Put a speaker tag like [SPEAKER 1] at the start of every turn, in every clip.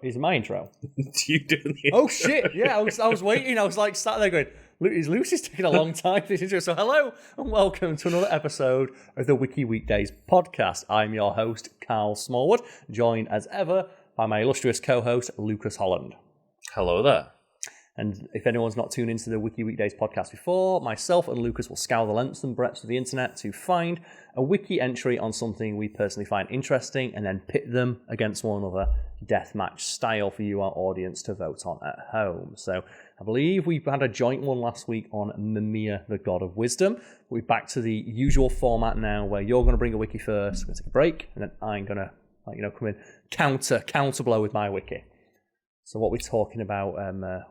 [SPEAKER 1] Is my intro?
[SPEAKER 2] You doing the
[SPEAKER 1] Oh shit! Yeah, I was waiting. I was like sat there going, Lucy's taking a long time for this intro. So hello and welcome to another episode of the Wiki Weekdays podcast. I'm your host, Karl Smallwood, joined as ever by my illustrious co-host, Lucas Holland.
[SPEAKER 2] Hello there.
[SPEAKER 1] And if anyone's not tuned into the Wiki Weekdays podcast before, myself and Lucas will scour the lengths and breadths of the internet to find a wiki entry on something we personally find interesting and then pit them against one another, deathmatch style, for you, our audience, to vote on at home. So I believe we had a joint one last week on Mimir, the God of Wisdom. We're back to the usual format now where you're going to bring a wiki first, we're going to take a break, and then I'm going to come in counter blow with my wiki. So what we're talking about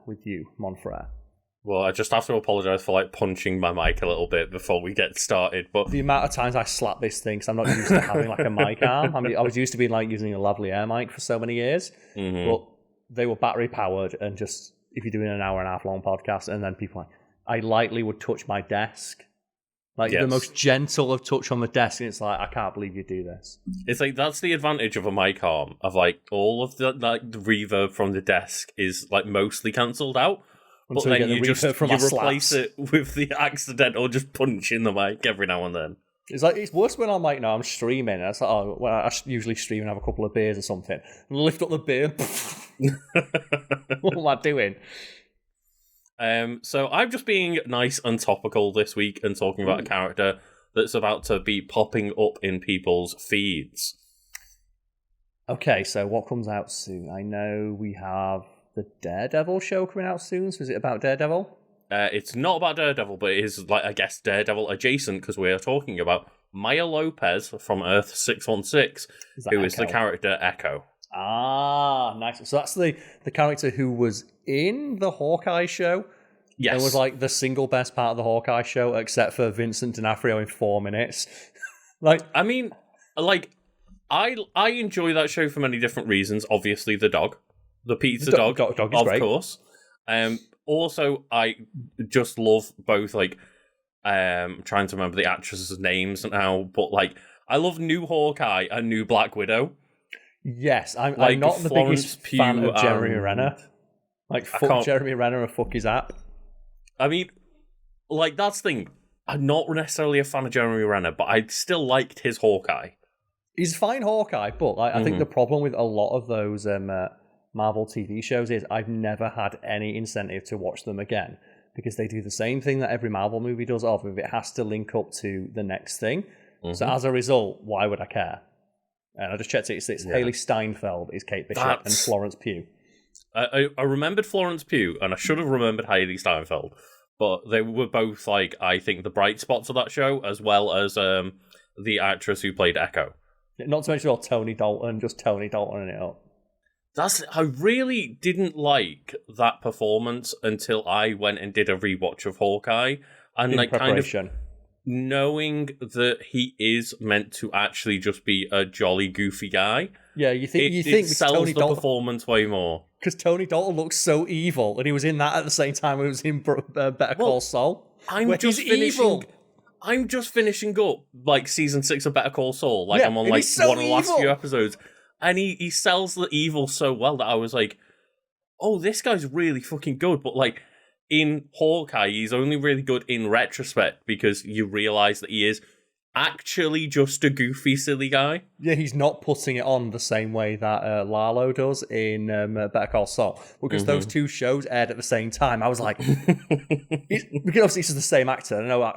[SPEAKER 1] with you, Monfrere?
[SPEAKER 2] Well, I just have to apologise for punching my mic a little bit before we get started. But
[SPEAKER 1] the amount of times I slap this thing, because I'm not used to having a mic arm. I was used to being using a lavalier mic for so many years, but they were battery powered, and just if you're doing an hour and a half long podcast, and then people I lightly would touch my desk. The most gentle of touch on the desk, and it's I can't believe you do this.
[SPEAKER 2] It's that's the advantage of a mic arm, of all of the reverb from the desk is mostly cancelled out.
[SPEAKER 1] Until
[SPEAKER 2] but then you
[SPEAKER 1] replace
[SPEAKER 2] it with the accidental just punch in the mic every now and then.
[SPEAKER 1] It's worse when I'm streaming. It's I usually stream and have a couple of beers or something. And lift up the beer. What am I doing?
[SPEAKER 2] So I'm just being nice and topical this week and talking about a character that's about to be popping up in people's feeds.
[SPEAKER 1] Okay, so what comes out soon? I know we have the Daredevil show coming out soon. So is it about Daredevil?
[SPEAKER 2] It's not about Daredevil, but it is, I guess, Daredevil adjacent, because we are talking about Maya Lopez from Earth 616, who is the character Echo.
[SPEAKER 1] Ah, nice. So that's the character who was in the Hawkeye show.
[SPEAKER 2] Yes.
[SPEAKER 1] It was the single best part of the Hawkeye show, except for Vincent D'Onofrio in 4 minutes.
[SPEAKER 2] I enjoy that show for many different reasons. Obviously, the dog. The pizza dog
[SPEAKER 1] is
[SPEAKER 2] of
[SPEAKER 1] great.
[SPEAKER 2] Course. Also, I just love both, I'm trying to remember the actresses' names now, but, I love new Hawkeye and new Black Widow.
[SPEAKER 1] Yes, I'm not the biggest fan of Jeremy Renner. Fuck Jeremy Renner and fuck his app.
[SPEAKER 2] I mean, that's the thing. I'm not necessarily a fan of Jeremy Renner, but I still liked his Hawkeye.
[SPEAKER 1] He's fine Hawkeye, but I think the problem with a lot of those Marvel TV shows is I've never had any incentive to watch them again, because they do the same thing that every Marvel movie does if it has to link up to the next thing. So as a result, why would I care? And I just checked it. It's Haley Steinfeld is Kate Bishop and Florence Pugh.
[SPEAKER 2] I remembered Florence Pugh, and I should have remembered Haley Steinfeld, but they were both I think the bright spots of that show, as well as the actress who played Echo.
[SPEAKER 1] Not to mention Tony Dalton in it up.
[SPEAKER 2] I really didn't like that performance until I went and did a rewatch of Hawkeye, and kind of knowing that he is meant to actually just be a jolly, goofy guy.
[SPEAKER 1] Yeah, you think
[SPEAKER 2] it sells
[SPEAKER 1] Tony
[SPEAKER 2] the
[SPEAKER 1] Dalton,
[SPEAKER 2] performance way more.
[SPEAKER 1] Because Tony Dalton looks so evil, and he was in that at the same time he was in Better Call Saul.
[SPEAKER 2] I'm just finishing up season 6 of Better Call Saul. I'm on one of the last few episodes, and he sells the evil so well that I was oh, this guy's really fucking good. But in Hawkeye, he's only really good in retrospect, because you realise that he is actually just a goofy, silly guy.
[SPEAKER 1] Yeah, he's not putting it on the same way that Lalo does in Better Call Saul. Because those two shows aired at the same time. I was because obviously he's the same actor. I know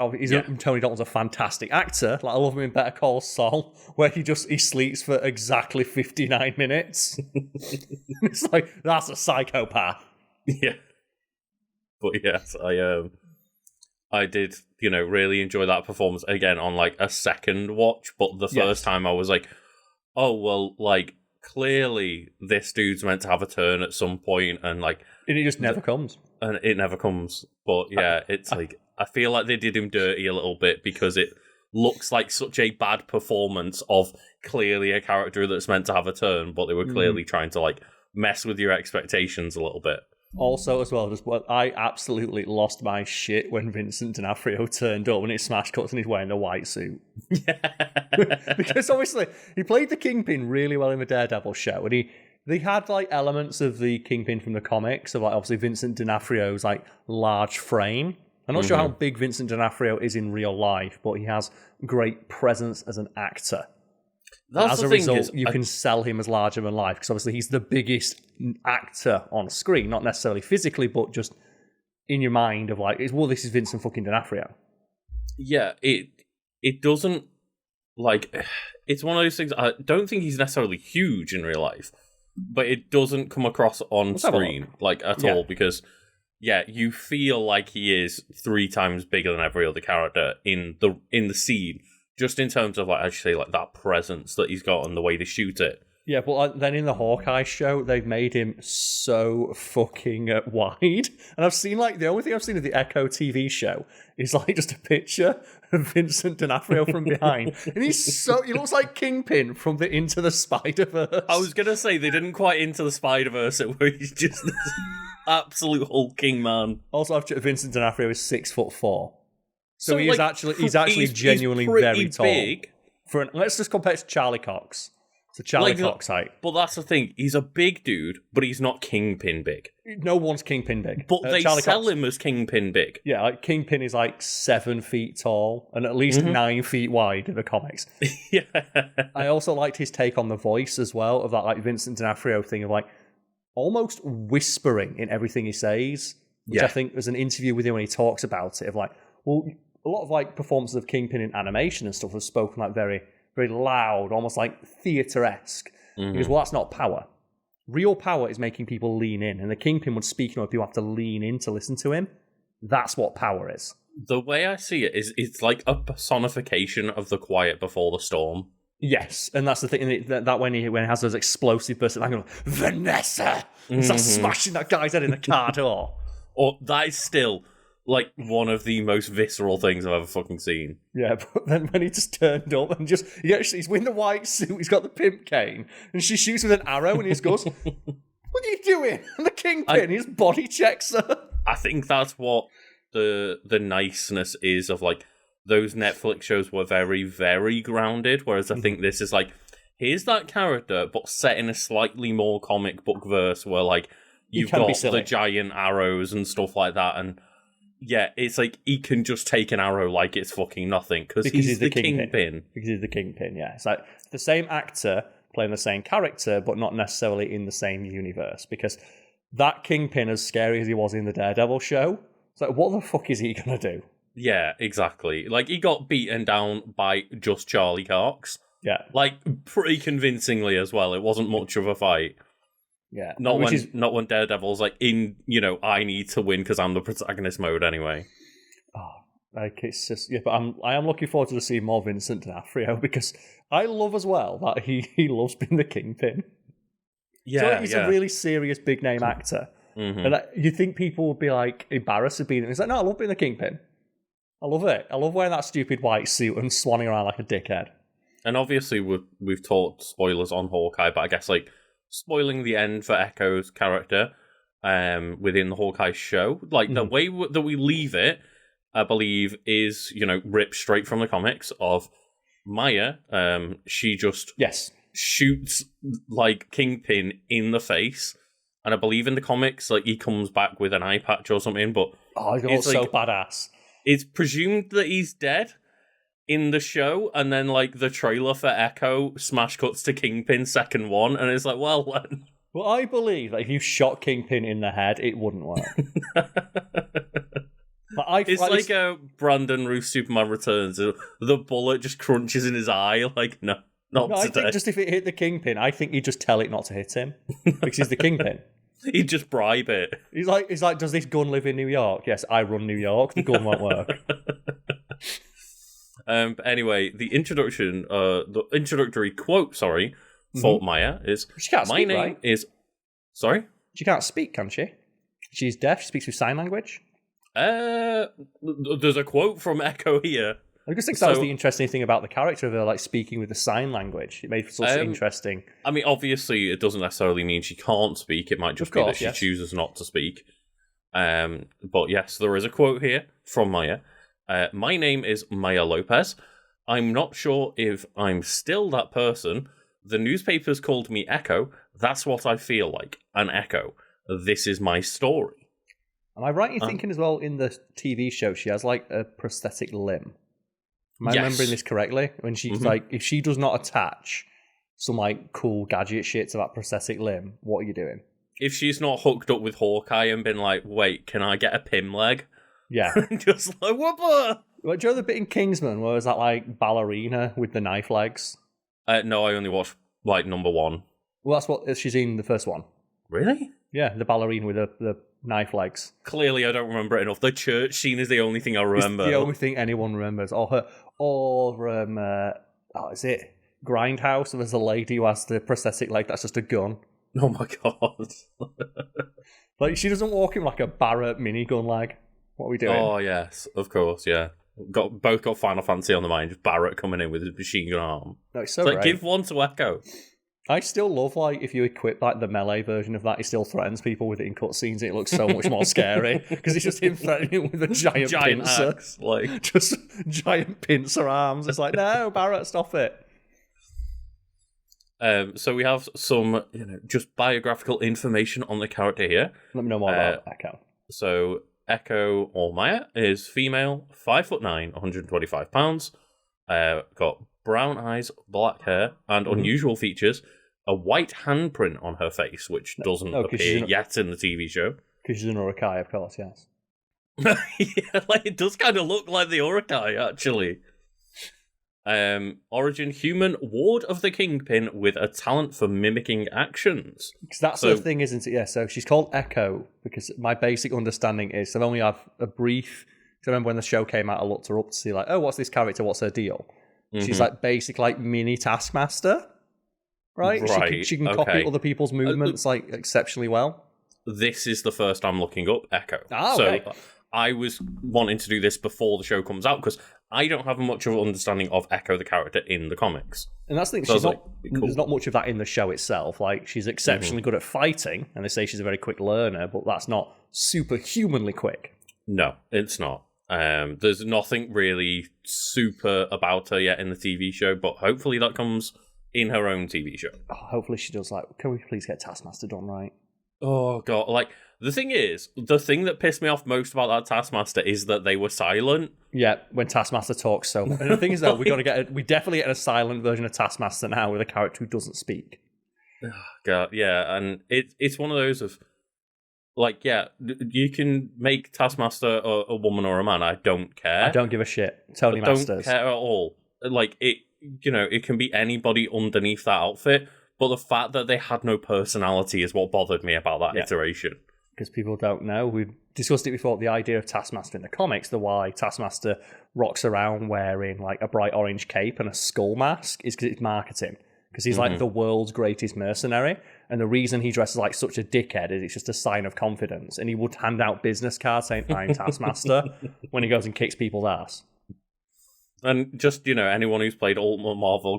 [SPEAKER 1] Tony Dalton's a fantastic actor. I love him in Better Call Saul, where he sleeps for exactly 59 minutes. It's that's a psychopath.
[SPEAKER 2] Yeah. But yes, I did, really enjoy that performance again on a second watch. But the first time I was oh, well, clearly this dude's meant to have a turn at some point, and
[SPEAKER 1] it just never comes.
[SPEAKER 2] And it never comes. But yeah, it's I feel like they did him dirty a little bit, because it looks like such a bad performance of clearly a character that's meant to have a turn, but they were clearly trying to mess with your expectations a little bit.
[SPEAKER 1] Also, as well, I absolutely lost my shit when Vincent D'Onofrio turned up and it smash cuts and he's wearing a white suit. Yeah. Because obviously he played the Kingpin really well in the Daredevil show, and They had like elements of the Kingpin from the comics, of like obviously Vincent D'Onofrio's like large frame. I'm not sure how big Vincent D'Onofrio is in real life, but he has great presence as an actor. As a result, you can sell him as larger than life, because obviously he's the biggest actor on screen, not necessarily physically, but just in your mind of like, well, this is Vincent fucking D'Onofrio.
[SPEAKER 2] Yeah, it doesn't, like, it's one of those things, I don't think he's necessarily huge in real life, but it doesn't come across on screen, like, at all, because, yeah, you feel like he is 3 times bigger than every other character in the scene, just in terms of, like, actually, like, that presence that he's got and the way they shoot it.
[SPEAKER 1] Yeah, but then in the Hawkeye show, they've made him so fucking wide. And I've seen, like, the only thing I've seen of the Echo TV show is, like, just a picture of Vincent D'Onofrio from behind. And he looks like Kingpin from the Into the Spider-Verse.
[SPEAKER 2] I was going to say, they didn't quite Into the Spider-Verse, where he's just this absolute hulking man.
[SPEAKER 1] Also, Vincent D'Onofrio is 6'4". So he's actually genuinely very tall. Big. Let's just compare it to Charlie Cox. So Charlie Cox height.
[SPEAKER 2] But that's the thing. He's a big dude, but he's not Kingpin big.
[SPEAKER 1] No one's Kingpin big.
[SPEAKER 2] But they sell him as Kingpin big.
[SPEAKER 1] Yeah, like Kingpin is like 7 feet tall and at least 9 feet wide in the comics.
[SPEAKER 2] Yeah.
[SPEAKER 1] I also liked his take on the voice as well, of that like Vincent D'Onofrio thing of like almost whispering in everything he says. Which I think there's an interview with him when he talks about it of like, well, a lot of like performances of Kingpin in animation and stuff have spoken like very, very loud, almost like theatre-esque. Because, well, that's not power. Real power is making people lean in, and the Kingpin would speak in where people have to lean in to listen to him. That's what power is. The
[SPEAKER 2] way I see it is it's like a personification of the quiet before the storm.
[SPEAKER 1] Yes, and that's the thing, that when he has those explosive bursts, I'm going, Vanessa! And starts smashing that guy's head in the car door.
[SPEAKER 2] Or that is still like one of the most visceral things I've ever fucking seen.
[SPEAKER 1] Yeah, but then when he just turned up and he's in the white suit, he's got the pimp cane, and she shoots with an arrow, and he just goes, what are you doing? And the Kingpin, his body checks her.
[SPEAKER 2] I think that's what the niceness is of, like, those Netflix shows were very, very grounded, whereas I think this is like, here's that character, but set in a slightly more comic book verse where, like, you've got the giant arrows and stuff like that, and yeah, it's like he can just take an arrow like it's fucking nothing because he's the Kingpin.
[SPEAKER 1] Because he's the Kingpin, yeah. It's like the same actor playing the same character, but not necessarily in the same universe. Because that Kingpin, as scary as he was in the Daredevil show, it's like, what the fuck is he going to do?
[SPEAKER 2] Yeah, exactly. Like, he got beaten down by just Charlie Cox.
[SPEAKER 1] Yeah.
[SPEAKER 2] Like, pretty convincingly as well. It wasn't much of a fight.
[SPEAKER 1] Yeah,
[SPEAKER 2] not when Daredevil's like in, I need to win because I'm the protagonist mode anyway.
[SPEAKER 1] Oh, like it's just but I am looking forward to seeing more Vincent D'Onofrio because I love as well that he loves being the Kingpin.
[SPEAKER 2] Yeah,
[SPEAKER 1] he's a really serious big name actor, and you think people would be like embarrassed of being. He's like, no, I love being the Kingpin. I love it. I love wearing that stupid white suit and swanning around like a dickhead.
[SPEAKER 2] And obviously we've talked spoilers on Hawkeye, but I guess like, spoiling the end for Echo's character within the Hawkeye show. Like, the way that we leave it, I believe, is, ripped straight from the comics of Maya. She just shoots, like, Kingpin in the face. And I believe in the comics, like, he comes back with an eye patch or something, but...
[SPEAKER 1] Oh, it's so badass.
[SPEAKER 2] It's presumed that he's dead in the show, and then, like, the trailer for Echo smash cuts to Kingpin second one, and it's like, well...
[SPEAKER 1] Well, I believe that if you shot Kingpin in the head, it wouldn't work.
[SPEAKER 2] It's like a Brandon Routh Superman Returns. The bullet just crunches in his eye, like, no, not today.
[SPEAKER 1] I think just if it hit the Kingpin, I think he'd just tell it not to hit him, because he's the Kingpin.
[SPEAKER 2] He'd just bribe it.
[SPEAKER 1] He's like, does this gun live in New York? Yes, I run New York. The gun won't work.
[SPEAKER 2] But anyway, the introductory quote, for Maya is,
[SPEAKER 1] she can't
[SPEAKER 2] my
[SPEAKER 1] speak,
[SPEAKER 2] name
[SPEAKER 1] right?
[SPEAKER 2] is... Sorry?
[SPEAKER 1] She can't speak, can she? She's deaf, she speaks with sign language?
[SPEAKER 2] There's a quote from Echo here.
[SPEAKER 1] I just think that was the interesting thing about the character of her, like, speaking with the sign language. It made it such interesting.
[SPEAKER 2] I mean, obviously, it doesn't necessarily mean she can't speak. It might just be that she chooses not to speak. But yes, there is a quote here from Maya. My name is Maya Lopez. I'm not sure if I'm still that person, The newspapers called me Echo. That's what I feel like, an echo. This is my story.
[SPEAKER 1] Am I right in thinking as well, in the TV show, she has like a prosthetic limb? Am I remembering this correctly? When she's like, if she does not attach some like cool gadget shit to that prosthetic limb, what are you doing?
[SPEAKER 2] If she's not hooked up with Hawkeye and been like, wait, can I get a Pym leg?
[SPEAKER 1] Yeah.
[SPEAKER 2] Just like, whoopah!
[SPEAKER 1] Do you know the bit in Kingsman where there's that like ballerina with the knife legs?
[SPEAKER 2] No, I only watched like number 1.
[SPEAKER 1] Well, that's what she's in the first one.
[SPEAKER 2] Really?
[SPEAKER 1] Yeah, the ballerina with the knife legs.
[SPEAKER 2] Clearly, I don't remember it enough. The church scene is the only thing I remember.
[SPEAKER 1] It's the only thing anyone remembers. Is it Grindhouse? There's a lady who has the prosthetic leg that's just a gun.
[SPEAKER 2] Oh my god.
[SPEAKER 1] Like, she doesn't walk in like a Barrett minigun leg. What are we doing?
[SPEAKER 2] Oh, yes, of course, yeah. Both got Final Fantasy on the mind. Just Barrett coming in with his machine gun arm.
[SPEAKER 1] No, it's so
[SPEAKER 2] like,
[SPEAKER 1] great.
[SPEAKER 2] give one to Echo.
[SPEAKER 1] I still love, like, if you equip, like, the melee version of that, he still threatens people with it in cutscenes. It looks so much more scary, because it's just him threatening it with a giant pincer.
[SPEAKER 2] Axe, like.
[SPEAKER 1] Just giant pincer arms. It's like, no, Barrett, stop it.
[SPEAKER 2] So we have some, just biographical information on the character here.
[SPEAKER 1] Let me know more about Echo.
[SPEAKER 2] So, Echo or Maya is female, 5'9", 125 pounds. Got brown eyes, black hair, and unusual features. A white handprint on her face, which doesn't appear yet in the TV show.
[SPEAKER 1] Because she's an Urukai, of course, yes.
[SPEAKER 2] Yeah, like, it does kind of look like the Urukai, actually. Origin human, ward of the Kingpin with a talent for mimicking actions.
[SPEAKER 1] Because that's the thing, isn't it? Yeah, so she's called Echo because my basic understanding is, I've only had a brief, because I remember when the show came out, I looked her up to see like, oh, what's this character? What's her deal? She's like basic like mini Taskmaster, right? She can copy other people's movements like exceptionally well.
[SPEAKER 2] This is the first I'm looking up Echo.
[SPEAKER 1] Okay.
[SPEAKER 2] So I was wanting to do this before the show comes out because I don't have much of an understanding of Echo the character in the comics.
[SPEAKER 1] And that's the thing, there's not much of that in the show itself. Like, she's exceptionally good at fighting, and they say she's a very quick learner, but that's not superhumanly quick.
[SPEAKER 2] No, it's not. There's nothing really super about her yet in the TV show, but hopefully that comes in her own TV show.
[SPEAKER 1] Oh, hopefully she does, like, can we please get Taskmaster done right?
[SPEAKER 2] Oh, God. Like, the thing that pissed me off most about that Taskmaster is that they were silent.
[SPEAKER 1] Yeah, when Taskmaster talks so much. And the thing is, though, we definitely get a silent version of Taskmaster now with a character who doesn't speak.
[SPEAKER 2] Oh, God, yeah, and it's one of those of, like, yeah, you can make Taskmaster a woman or a man. I don't care.
[SPEAKER 1] I don't give a shit. Tony Masters.
[SPEAKER 2] I don't care at all. Like, it can be anybody underneath that outfit, but the fact that they had no personality is what bothered me about that iteration. Because
[SPEAKER 1] people don't know. We've discussed it before, the idea of Taskmaster in the comics, the why Taskmaster rocks around wearing like a bright orange cape and a skull mask is because it's marketing. Because he's like the world's greatest mercenary. And the reason he dresses like such a dickhead is it's just a sign of confidence. And he would hand out business cards saying, I'm Taskmaster, when he goes and kicks people's ass.
[SPEAKER 2] And just, anyone who's played Ultimate Marvel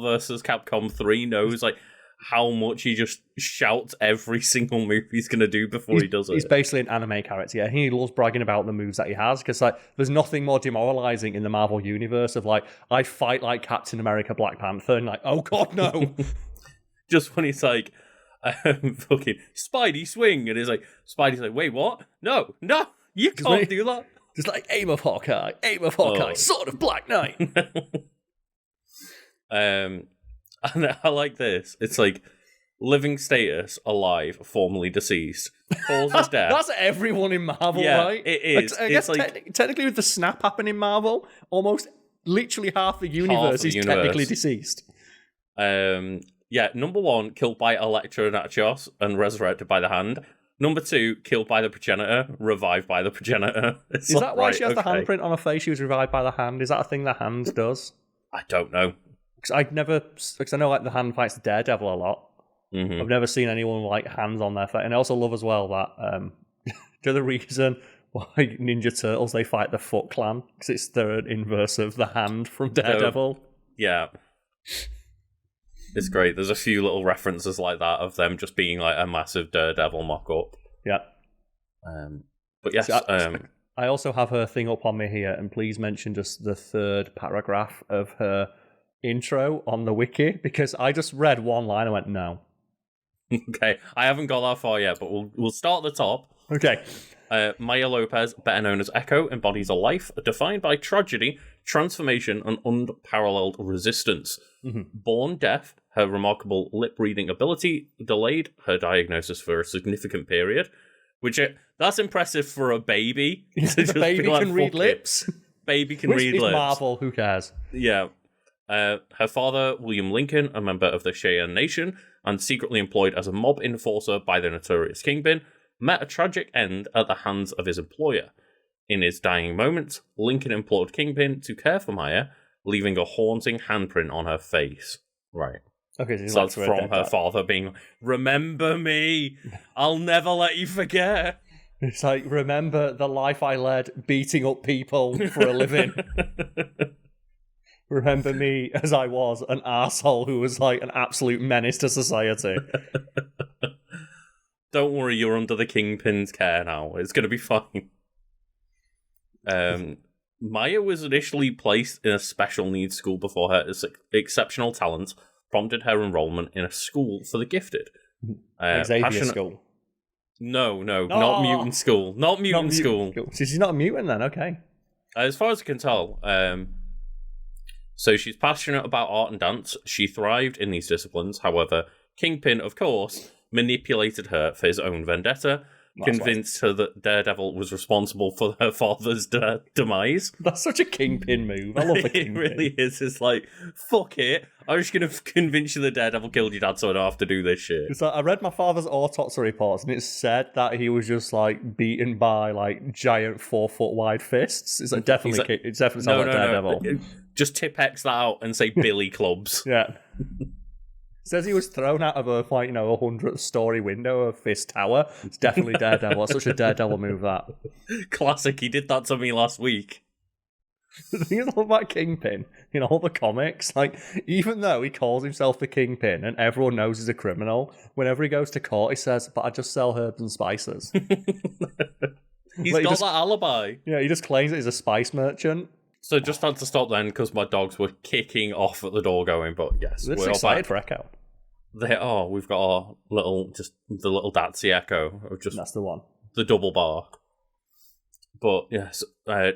[SPEAKER 2] versus Capcom 3 knows, like, how much he just shouts every single move he's going to do before he does it. He's
[SPEAKER 1] basically an anime character, yeah. He loves bragging about the moves that he has, because, like, there's nothing more demoralizing in the Marvel universe of, like, I fight like Captain America, Black Panther, and like, oh god, no.
[SPEAKER 2] Just when he's like, fucking, Spidey swing, and he's like, Spidey's like, wait, what? No, you can't do that.
[SPEAKER 1] Just like, aim of Hawkeye, sword of Black Knight.
[SPEAKER 2] And I like this. It's like, living status, alive, formerly deceased. Falls is dead.
[SPEAKER 1] That's everyone in Marvel, right?
[SPEAKER 2] It is.
[SPEAKER 1] I guess technically with the snap happening in Marvel, almost literally half the universe is technically deceased.
[SPEAKER 2] Number 1, killed by Electronachos and resurrected by the Hand. Number 2, killed by the Progenitor, revived by the Progenitor.
[SPEAKER 1] Is that why she has the handprint on her face? She was revived by the Hand. Is that a thing the Hand does?
[SPEAKER 2] I don't know.
[SPEAKER 1] Because I know like the Hand fights Daredevil a lot. Mm-hmm. I've never seen anyone with like hands on their face. And I also love as well that the reason why Ninja Turtles they fight the Foot Clan, because it's the inverse of the Hand from Daredevil.
[SPEAKER 2] Yeah. It's great. There's a few little references like that of them just being like a massive Daredevil mock-up.
[SPEAKER 1] Yeah.
[SPEAKER 2] But yes.
[SPEAKER 1] I also have her thing up on me here, and please mention just the third paragraph of her intro on the wiki because I just read one line and went, no.
[SPEAKER 2] Okay, I haven't got that far yet, but we'll start at the top.
[SPEAKER 1] Okay.
[SPEAKER 2] Maya Lopez, better known as Echo, embodies a life defined by tragedy, transformation, and unparalleled resistance. Mm-hmm. Born deaf, her remarkable lip-reading ability delayed her diagnosis for a significant period, which that's impressive for a baby.
[SPEAKER 1] The baby can read lips.
[SPEAKER 2] Baby can read lips.
[SPEAKER 1] Which is Marvel, who cares?
[SPEAKER 2] Yeah. Her father, William Lincoln, a member of the Cheyenne Nation, and secretly employed as a mob enforcer by the notorious Kingpin, met a tragic end at the hands of his employer. In his dying moments, Lincoln implored Kingpin to care for Maya, leaving a haunting handprint on her face. Right.
[SPEAKER 1] Okay,
[SPEAKER 2] so that's from her father being, remember me, I'll never let you forget.
[SPEAKER 1] It's like, remember the life I led beating up people for a living. Remember me as I was an arsehole who was like an absolute menace to society.
[SPEAKER 2] Don't worry, you're under the Kingpin's care now. It's going to be fine. Maya was initially placed in a special needs school before her exceptional talent prompted her enrollment in a school for the gifted.
[SPEAKER 1] Xavier School.
[SPEAKER 2] No, not mutant school. Not mutant school.
[SPEAKER 1] So she's not a mutant then, okay.
[SPEAKER 2] As far as I can tell, so she's passionate about art and dance. She thrived in these disciplines. However, Kingpin, of course, manipulated her for his own vendetta, convinced her that Daredevil was responsible for her father's demise.
[SPEAKER 1] That's such a Kingpin move. I love the Kingpin.
[SPEAKER 2] It really is. It's like, fuck it. I'm just going to convince you that Daredevil killed your dad so I don't have to do this shit.
[SPEAKER 1] It's like, I read my father's autopsy reports and it said that he was just like beaten by like giant 4-foot wide fists. It's like definitely, it's definitely sounds like Daredevil.
[SPEAKER 2] No. Just tip X that out and say Billy Clubs.
[SPEAKER 1] Yeah. Says he was thrown out of a 100-story window of Fist Tower. It's definitely Daredevil. It's such a Daredevil move, that.
[SPEAKER 2] Classic. He did that to me last week.
[SPEAKER 1] The thing is all about Kingpin in all the comics, like, even though he calls himself the Kingpin and everyone knows he's a criminal, whenever he goes to court, he says, but I just sell herbs and spices.
[SPEAKER 2] He's got that alibi.
[SPEAKER 1] Yeah, he just claims that he's a spice merchant.
[SPEAKER 2] So just had to stop then because my dogs were kicking off at the door going, but yes.
[SPEAKER 1] We're excited for Echo.
[SPEAKER 2] We've got our the little Datsy Echo.
[SPEAKER 1] That's the one.
[SPEAKER 2] The double bark. But yes,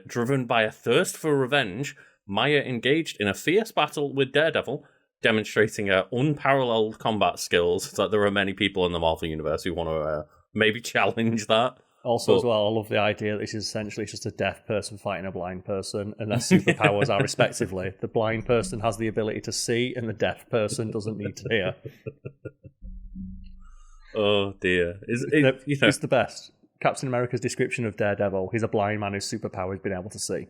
[SPEAKER 2] driven by a thirst for revenge, Maya engaged in a fierce battle with Daredevil, demonstrating her unparalleled combat skills. It's like there are many people in the Marvel Universe who want to maybe challenge that.
[SPEAKER 1] Also, as well, I love the idea that this is essentially just a deaf person fighting a blind person, and their superpowers are respectively. The blind person has the ability to see, and the deaf person doesn't need to hear.
[SPEAKER 2] Oh, dear.
[SPEAKER 1] It's the best. Captain America's description of Daredevil, he's a blind man whose superpower is being able to see.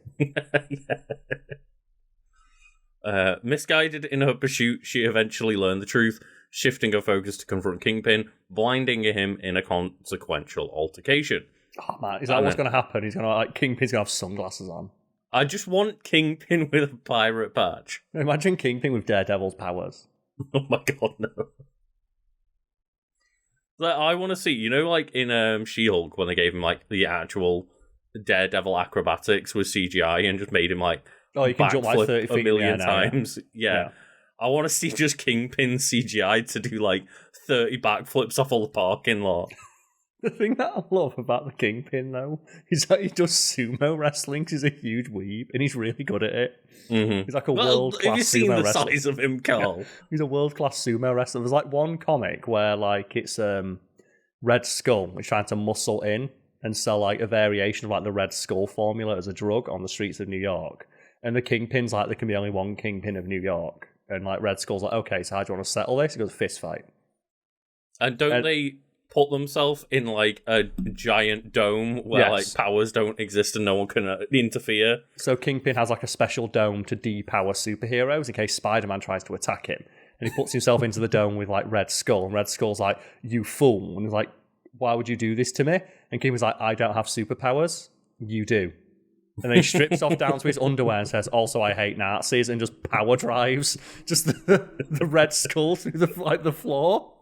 [SPEAKER 2] Misguided in her pursuit, she eventually learned the truth, shifting her focus to confront Kingpin, blinding him in a consequential altercation.
[SPEAKER 1] Oh man, is that what's going to happen? He's going to Kingpin's going to have sunglasses on.
[SPEAKER 2] I just want Kingpin with a pirate patch.
[SPEAKER 1] Imagine Kingpin with Daredevil's powers.
[SPEAKER 2] Oh my god, no. Like, I want to see, like in She-Hulk when they gave him like the actual Daredevil acrobatics with CGI and just made him like
[SPEAKER 1] you can jump like 30 feet
[SPEAKER 2] a million
[SPEAKER 1] times.
[SPEAKER 2] Yeah. I want to see just Kingpin CGI to do like 30 backflips off all the parking lot.
[SPEAKER 1] The thing that I love about the Kingpin, though, is that he does sumo wrestling because he's a huge weeb and he's really good at it.
[SPEAKER 2] Mm-hmm.
[SPEAKER 1] He's like a world-class sumo wrestler. Have you seen the
[SPEAKER 2] size of him, Karl?
[SPEAKER 1] He's a world-class sumo wrestler. There's like one comic where like it's Red Skull, which trying to muscle in and sell like a variation of like the Red Skull formula as a drug on the streets of New York. And the Kingpin's like, there can be only one Kingpin of New York. And like Red Skull's like, okay, so how do you want to settle this? He goes, fist fight.
[SPEAKER 2] And don't they put themselves in like a giant dome where like powers don't exist and no one can interfere?
[SPEAKER 1] So Kingpin has like a special dome to depower superheroes in case Spider-Man tries to attack him. And he puts himself into the dome with like Red Skull. And Red Skull's like, you fool. And he's like, why would you do this to me? And Kingpin's like, I don't have superpowers. You do. And then he strips off down to his underwear and says, also, I hate Nazis, and just power drives just the Red Skull through the floor.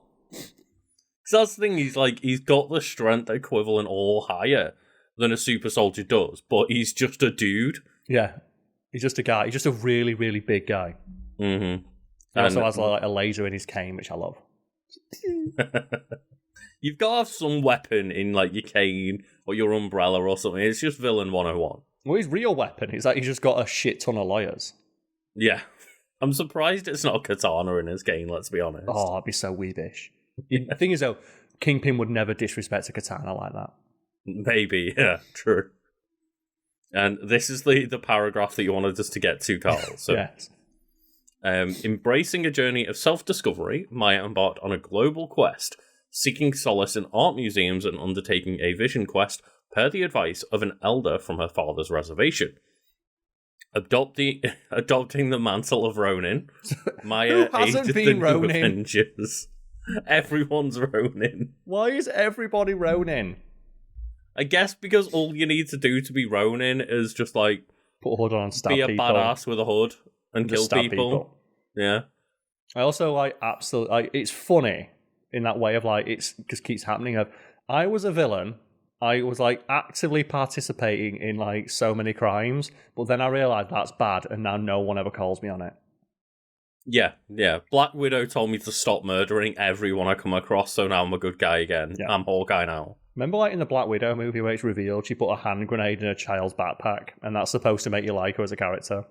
[SPEAKER 2] So that's the thing, he's got the strength equivalent or higher than a super soldier does, but he's just a dude.
[SPEAKER 1] Yeah. He's just a guy. He's just a really, really big guy.
[SPEAKER 2] Mm-hmm.
[SPEAKER 1] He also has like a laser in his cane, which I love.
[SPEAKER 2] You've got to have some weapon in like your cane or your umbrella or something. It's just villain 101.
[SPEAKER 1] Well, his real weapon is that he's just got a shit ton of lawyers.
[SPEAKER 2] Yeah. I'm surprised it's not a katana in his cane, let's be honest.
[SPEAKER 1] Oh, I'd be so weebish. The thing is, though, Kingpin would never disrespect a katana like that.
[SPEAKER 2] Maybe, yeah, true. And this is the paragraph that you wanted us to get to, Karl. So,
[SPEAKER 1] yes.
[SPEAKER 2] Embracing a journey of self-discovery, Maya embarked on a global quest, seeking solace in art museums and undertaking a vision quest per the advice of an elder from her father's reservation. Adopting the mantle of Ronin, Maya aided the new Avengers. Everyone's Ronin.
[SPEAKER 1] Why is everybody Ronin?
[SPEAKER 2] I guess because all you need to do to be Ronin is just like
[SPEAKER 1] put a hood on and stab
[SPEAKER 2] be a
[SPEAKER 1] people.
[SPEAKER 2] badass with a hood and kill people. Yeah.
[SPEAKER 1] I also absolutely it's funny in that way of it just keeps happening. I was a villain. I was actively participating in so many crimes, but then I realized that's bad, and now no one ever calls me on it.
[SPEAKER 2] Yeah. Black Widow told me to stop murdering everyone I come across, so now I'm a good guy again. Yeah. I'm Hawkeye now.
[SPEAKER 1] Remember in the Black Widow movie where it's revealed she put a hand grenade in a child's backpack, and that's supposed to make you like her as a character?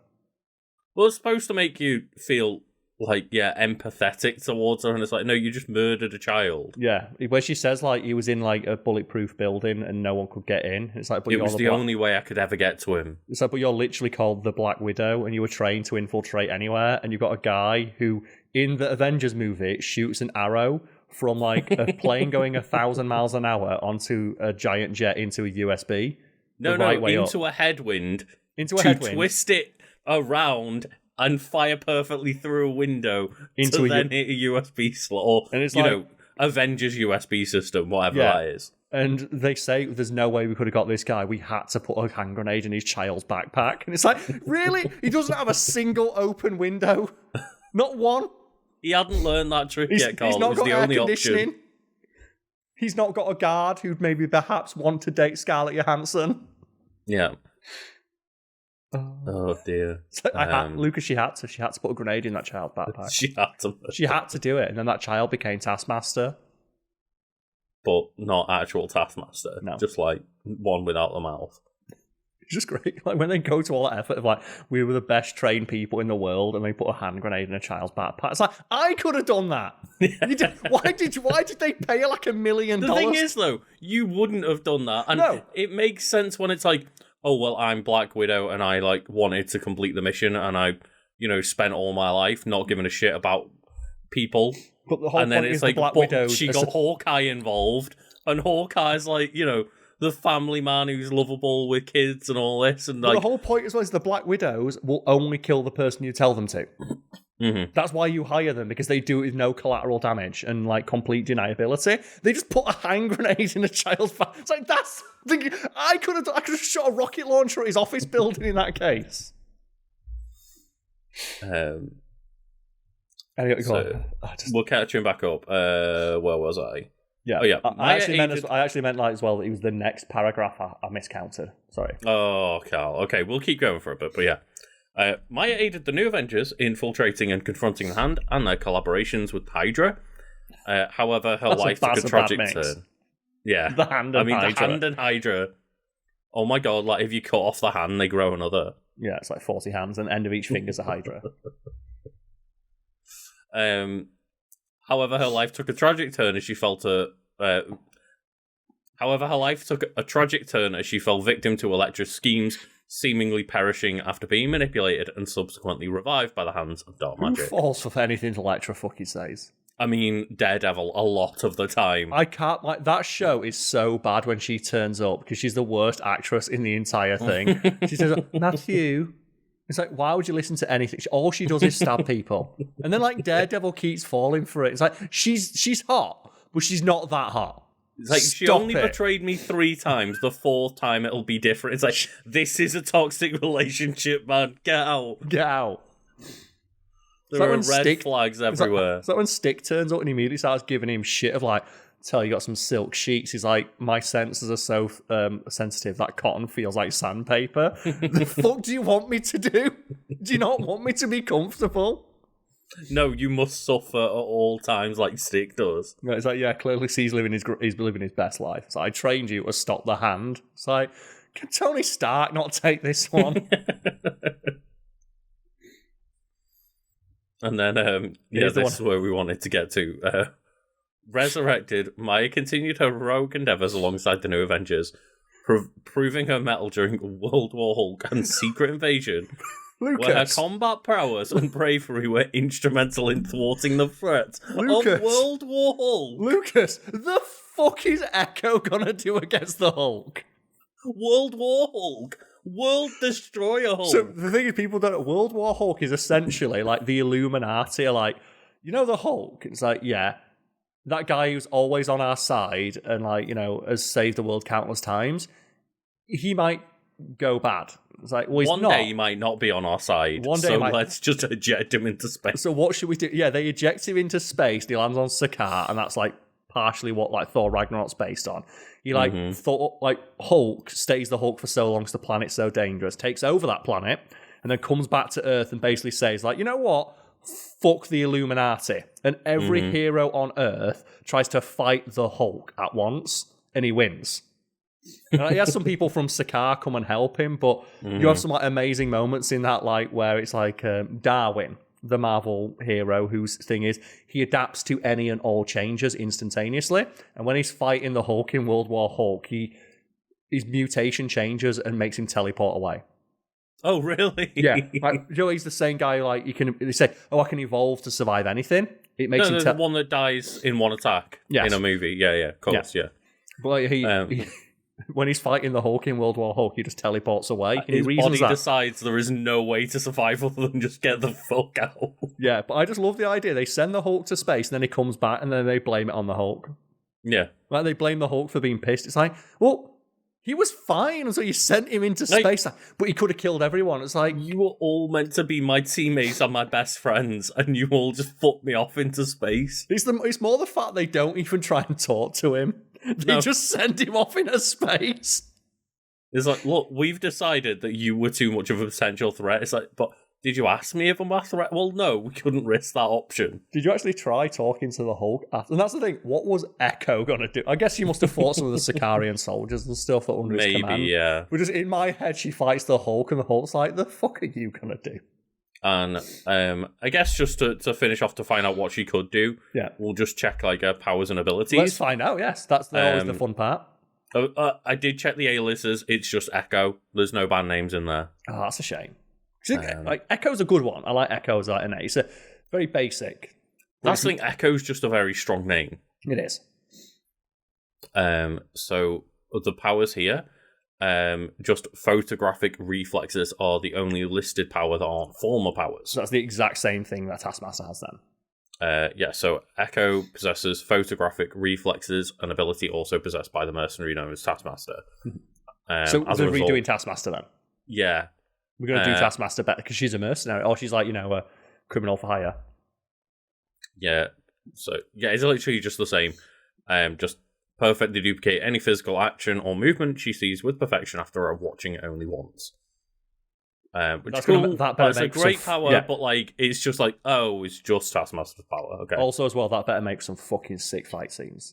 [SPEAKER 2] Well, it's supposed to make you feel empathetic towards her, and it's no, you just murdered a child.
[SPEAKER 1] Yeah, where she says he was in a bulletproof building and no one could get in. It's but
[SPEAKER 2] it was the only way I could ever get to him.
[SPEAKER 1] It's but you're literally called the Black Widow, and you were trained to infiltrate anywhere, and you've got a guy who, in the Avengers movie, shoots an arrow from a plane going 1,000 miles an hour onto a giant jet into a USB.
[SPEAKER 2] Into a headwind. Twist it around and fire perfectly through a window hit a USB slot, or and it's Avengers USB system, whatever that is.
[SPEAKER 1] And they say there's no way we could have got this guy. We had to put a hand grenade in his child's backpack, and it's really? He doesn't have a single open window, not one.
[SPEAKER 2] He hadn't learned that trick yet, Karl. He's not got air conditioning.
[SPEAKER 1] He's not got a guard who'd maybe perhaps want to date Scarlett Johansson.
[SPEAKER 2] Yeah. Oh dear.
[SPEAKER 1] Lucas, she had to put a grenade in that child's backpack.
[SPEAKER 2] She had to
[SPEAKER 1] do it, and then that child became Taskmaster.
[SPEAKER 2] But not actual Taskmaster.
[SPEAKER 1] No.
[SPEAKER 2] Just one without the mouth.
[SPEAKER 1] It's just great. When they go to all that effort of we were the best trained people in the world, and they put a hand grenade in a child's backpack. It's I could have done that. Why did they pay her $1 million?
[SPEAKER 2] The thing is, though, you wouldn't have done that. And it makes sense when it's oh, well, I'm Black Widow, and I wanted to complete the mission, and I, spent all my life not giving a shit about people.
[SPEAKER 1] But the whole and then point it's is Black Widow.
[SPEAKER 2] She got Hawkeye involved, and Hawkeye's the family man who's lovable with kids and all this, and
[SPEAKER 1] the whole point as well is the Black Widows will only kill the person you tell them to.
[SPEAKER 2] Mm-hmm.
[SPEAKER 1] That's why you hire them, because they do it with no collateral damage and complete deniability. They just put a hand grenade in a child's face. It's that's. I could have shot a rocket launcher at his office building in that case. Anyway,
[SPEAKER 2] we'll catch him back up. Where was I?
[SPEAKER 1] Yeah.
[SPEAKER 2] Oh, yeah.
[SPEAKER 1] I actually meant as well that it was the next paragraph I miscounted. Sorry.
[SPEAKER 2] Oh, Karl. Okay, we'll keep going for a bit, but yeah. Maya aided the new Avengers infiltrating and confronting the Hand and their collaborations with Hydra. However, her life took a tragic turn. Yeah.
[SPEAKER 1] The Hand and Hydra.
[SPEAKER 2] The Hand and Hydra. Oh my god, if you cut off the hand, they grow another.
[SPEAKER 1] Yeah, it's 40 hands, and the end of each finger's a Hydra.
[SPEAKER 2] However, her life took a tragic turn as she fell victim to Elektra's schemes, seemingly perishing after being manipulated and subsequently revived by the hands of dark magic.
[SPEAKER 1] Who falls for anything Elektra fucking says?
[SPEAKER 2] I mean, Daredevil a lot of the time.
[SPEAKER 1] I can't that show is so bad when she turns up because she's the worst actress in the entire thing. She says, Matthew. It's why would you listen to anything? All she does is stab people. And then Daredevil keeps falling for it. It's she's hot, but she's not that hot.
[SPEAKER 2] It's she only betrayed me 3 times. The 4th time it'll be different. It's this is a toxic relationship, man. Get out.
[SPEAKER 1] Get out.
[SPEAKER 2] There are red flags everywhere.
[SPEAKER 1] It's when Stick turns up and he immediately starts giving him shit of tell you got some silk sheets. He's my senses are so sensitive that cotton feels like sandpaper. The fuck do you want me to do? Do you not want me to be comfortable?
[SPEAKER 2] No, you must suffer at all times like Stick does.
[SPEAKER 1] It's like, yeah, clearly he's living his best life. So I trained you to stop the hand. It's like, can Tony Stark not take this one?
[SPEAKER 2] And then, this is where we wanted to get to. Resurrected, Maya continued her heroic endeavours alongside the New Avengers, proving her mettle during World War Hulk and Secret Invasion,
[SPEAKER 1] Lucas.
[SPEAKER 2] where her combat prowess and bravery were instrumental in thwarting the threat of World War Hulk.
[SPEAKER 1] Lucas, the fuck is Echo gonna do against the Hulk?
[SPEAKER 2] World War Hulk. World Destroyer Hulk.
[SPEAKER 1] So the thing is, people don't know, World War Hulk is essentially like the Illuminati are like, you know the Hulk? It's like, yeah, that guy who's always on our side and like, you know, has saved the world countless times, he might go bad. It's like, well, he's
[SPEAKER 2] One
[SPEAKER 1] not.
[SPEAKER 2] day he might not be on our side, let's just eject him into space.
[SPEAKER 1] So what should we do? Yeah, they eject him into space, and he lands on Sakaar, and that's like partially what like Thor Ragnarok's based on. He like thought like Hulk stays the Hulk for so long because the planet's so dangerous, takes over that planet, and then comes back to Earth and basically says like, you know what? Fuck the Illuminati. And every hero on Earth tries to fight the Hulk at once, and he wins. He has some people from Sakaar come and help him, but you have some like amazing moments in that, like where it's like Darwin, the Marvel hero, whose thing is he adapts to any and all changes instantaneously. And when he's fighting the Hulk in World War Hulk, his mutation changes and makes him teleport away.
[SPEAKER 2] Oh, really?
[SPEAKER 1] Yeah. Like, you know, he's the same guy, like, they say, oh, I can evolve to survive anything. It makes him...
[SPEAKER 2] the one that dies in one attack in a movie. Yeah, of course, yeah.
[SPEAKER 1] But like, he when he's fighting the Hulk in World War Hulk, he just teleports away.
[SPEAKER 2] His body decides there is no way to survive other than just get the fuck out.
[SPEAKER 1] Yeah, but I just love the idea. They send the Hulk to space, and then he comes back, and then they blame it on the Hulk.
[SPEAKER 2] Yeah.
[SPEAKER 1] Like, they blame the Hulk for being pissed. It's like, well... He was fine, so you sent him into space, but he could have killed everyone. It's like...
[SPEAKER 2] You were all meant to be my teammates and my best friends, and you all just fucked me off into space.
[SPEAKER 1] It's more the fact they don't even try and talk to him. They just send him off into space.
[SPEAKER 2] It's like, look, we've decided that you were too much of a potential threat. It's like, but... Did you ask me if I'm a threat? Well, no, we couldn't risk that option.
[SPEAKER 1] Did you actually try talking to the Hulk? And that's the thing. What was Echo going to do? I guess she must have fought some of the Sicarian soldiers and stuff under his command.
[SPEAKER 2] Maybe, yeah.
[SPEAKER 1] But just in my head, she fights the Hulk, and the Hulk's like, the fuck are you going to do?
[SPEAKER 2] And I guess just to finish off to find out what she could do, we'll just check like her powers and abilities.
[SPEAKER 1] Let's find out, yes. That's always the fun part.
[SPEAKER 2] I did check the A-listers. It's just Echo. There's no band names in there.
[SPEAKER 1] Oh, that's a shame. Like Echo's a good one. I like Echo as an A. It's a very basic.
[SPEAKER 2] That's the thing. Echo's just a very strong name.
[SPEAKER 1] It is.
[SPEAKER 2] So the powers here, just photographic reflexes are the only listed power that aren't former powers.
[SPEAKER 1] So that's the exact same thing that Taskmaster has then.
[SPEAKER 2] So Echo possesses photographic reflexes, an ability also possessed by the mercenary known as Taskmaster.
[SPEAKER 1] So we're redoing Taskmaster then?
[SPEAKER 2] Yeah.
[SPEAKER 1] We're going to do Taskmaster better because she's a mercenary, or she's like, a criminal for hire.
[SPEAKER 2] Yeah. So, yeah, it's literally just the same. Just perfectly duplicate any physical action or movement she sees with perfection after watching it only once. Which is cool. It's a great power, but like it's just like, it's just Taskmaster's power. Okay.
[SPEAKER 1] Also, as well, that better make some fucking sick fight scenes.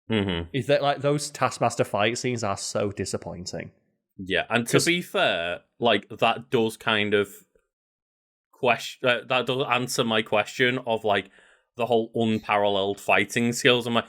[SPEAKER 2] Mm-hmm.
[SPEAKER 1] Is that like those Taskmaster fight scenes are so disappointing.
[SPEAKER 2] Yeah, and to be fair, like that does kind of that does answer my question of like the whole unparalleled fighting skills. I'm like,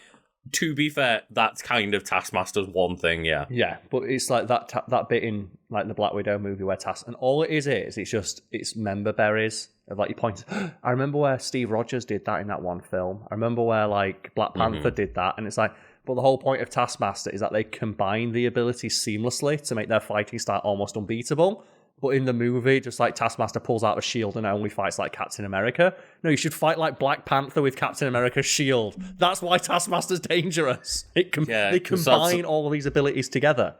[SPEAKER 2] to be fair, that's kind of Taskmaster's one thing, yeah.
[SPEAKER 1] Yeah, but it's like that bit in like the Black Widow movie where and all it is it's member berries of like you point. I remember where Steve Rogers did that in that one film. I remember where like Black Panther did that, and it's like. But the whole point of Taskmaster is that they combine the abilities seamlessly to make their fighting style almost unbeatable. But in the movie, just like Taskmaster pulls out a shield and only fights like Captain America. No, you should fight like Black Panther with Captain America's shield. That's why Taskmaster's dangerous. They combine all of these abilities together.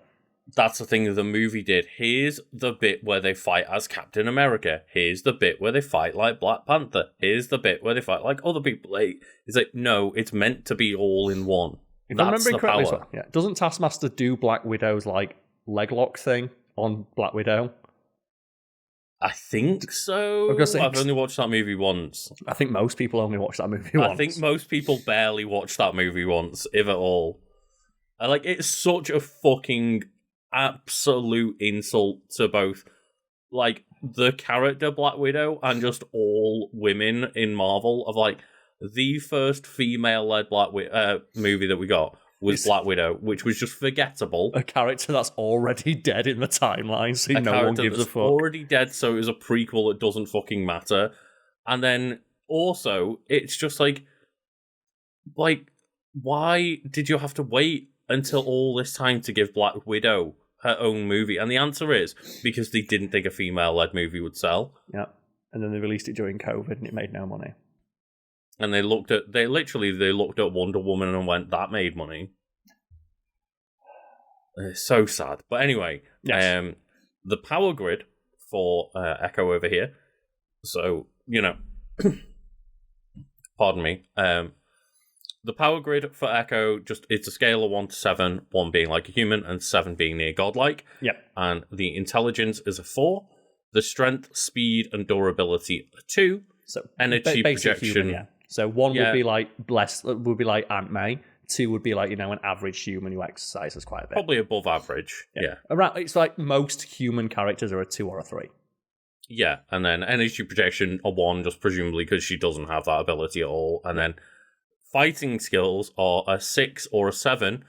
[SPEAKER 2] That's the thing that the movie did. Here's the bit where they fight as Captain America. Here's the bit where they fight like Black Panther. Here's the bit where they fight like other people. It's like, no, it's meant to be all in one.
[SPEAKER 1] If I'm remembering correctly, doesn't Taskmaster do Black Widow's like leg lock thing on Black Widow?
[SPEAKER 2] I think so. I've only watched that movie once.
[SPEAKER 1] I think most people only watch that movie once.
[SPEAKER 2] I think most people barely watch that movie once, if at all. It's such a fucking absolute insult to both, like, the character Black Widow and just all women in Marvel of, like, the first female-led movie that we got was Black Widow, which was just forgettable.
[SPEAKER 1] A character that's already dead in the timeline, so no one gives a fuck.
[SPEAKER 2] Already dead, so it was a prequel. It doesn't fucking matter. And then also, it's just like, why did you have to wait until all this time to give Black Widow her own movie? And the answer is because they didn't think a female-led movie would sell.
[SPEAKER 1] Yeah, and then they released it during COVID, and it made no money.
[SPEAKER 2] And they looked at Wonder Woman and went, that made money. It's so sad. But anyway, yes. The power grid for Echo over here. So, pardon me. The power grid for Echo, it's a scale of 1 to 7, 1 being like a human and 7 being near godlike.
[SPEAKER 1] Yep.
[SPEAKER 2] And the intelligence is a 4. The strength, speed, and durability are 2.
[SPEAKER 1] So
[SPEAKER 2] energy projection. Human,
[SPEAKER 1] yeah. So 1 would be like would be like Aunt May. 2 would be like, an average human who exercises quite a bit.
[SPEAKER 2] Probably above average. Yeah.
[SPEAKER 1] Around, it's like most human characters are a 2 or a 3.
[SPEAKER 2] Yeah, and then energy projection a 1, just presumably because she doesn't have that ability at all. And then fighting skills are a 6 or a 7.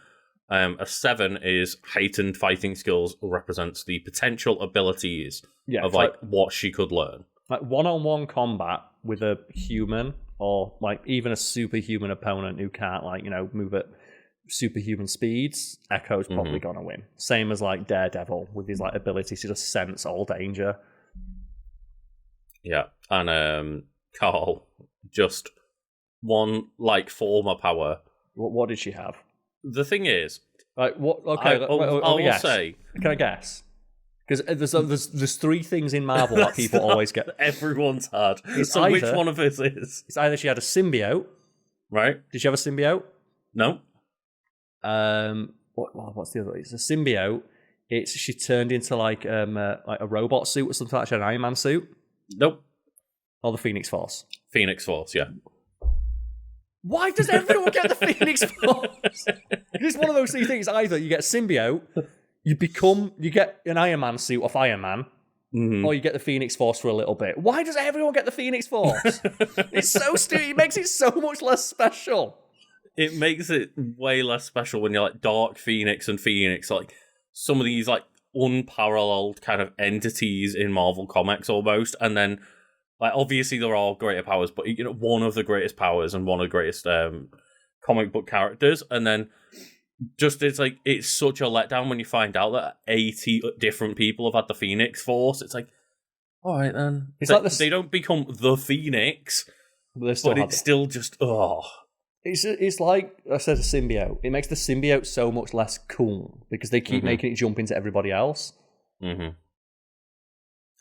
[SPEAKER 2] A 7 is heightened fighting skills, represents the potential abilities of what she could learn.
[SPEAKER 1] Like one-on-one combat with a human or like even a superhuman opponent who can't move at superhuman speeds, Echo's probably gonna win. Same as like Daredevil with his like ability to just sense all danger.
[SPEAKER 2] Yeah, and Karl, just one like form of power.
[SPEAKER 1] What did she have?
[SPEAKER 2] The thing is,
[SPEAKER 1] like what? Okay,
[SPEAKER 2] I will say.
[SPEAKER 1] Can I guess? Because there's 3 things in Marvel that people always get.
[SPEAKER 2] Everyone's had. So which one of this is?
[SPEAKER 1] It's either she had a symbiote.
[SPEAKER 2] Right.
[SPEAKER 1] Did she have a symbiote?
[SPEAKER 2] No.
[SPEAKER 1] What's the other? It's a symbiote. She turned into like a robot suit or something like that. She had an Iron Man suit.
[SPEAKER 2] Nope.
[SPEAKER 1] Or the Phoenix Force.
[SPEAKER 2] Phoenix Force, yeah.
[SPEAKER 1] Why does everyone get the Phoenix Force? It's one of those 3 things. Either you get symbiote, you get an Iron Man suit off Iron Man, or you get the Phoenix Force for a little bit. Why does everyone get the Phoenix Force? It's so stupid. It makes it so much less special.
[SPEAKER 2] It makes it way less special when you're like Dark Phoenix and Phoenix, like some of these like unparalleled kind of entities in Marvel Comics almost, and then like obviously there are greater powers, but one of the greatest powers and one of the greatest comic book characters, and then just it's such a letdown when you find out that 80 different people have had the Phoenix Force. It's like, all right then. It's like they don't become the Phoenix, but it's still just
[SPEAKER 1] It's like I said, a symbiote. It makes the symbiote so much less cool because they keep making it jump into everybody else.
[SPEAKER 2] Mm-hmm.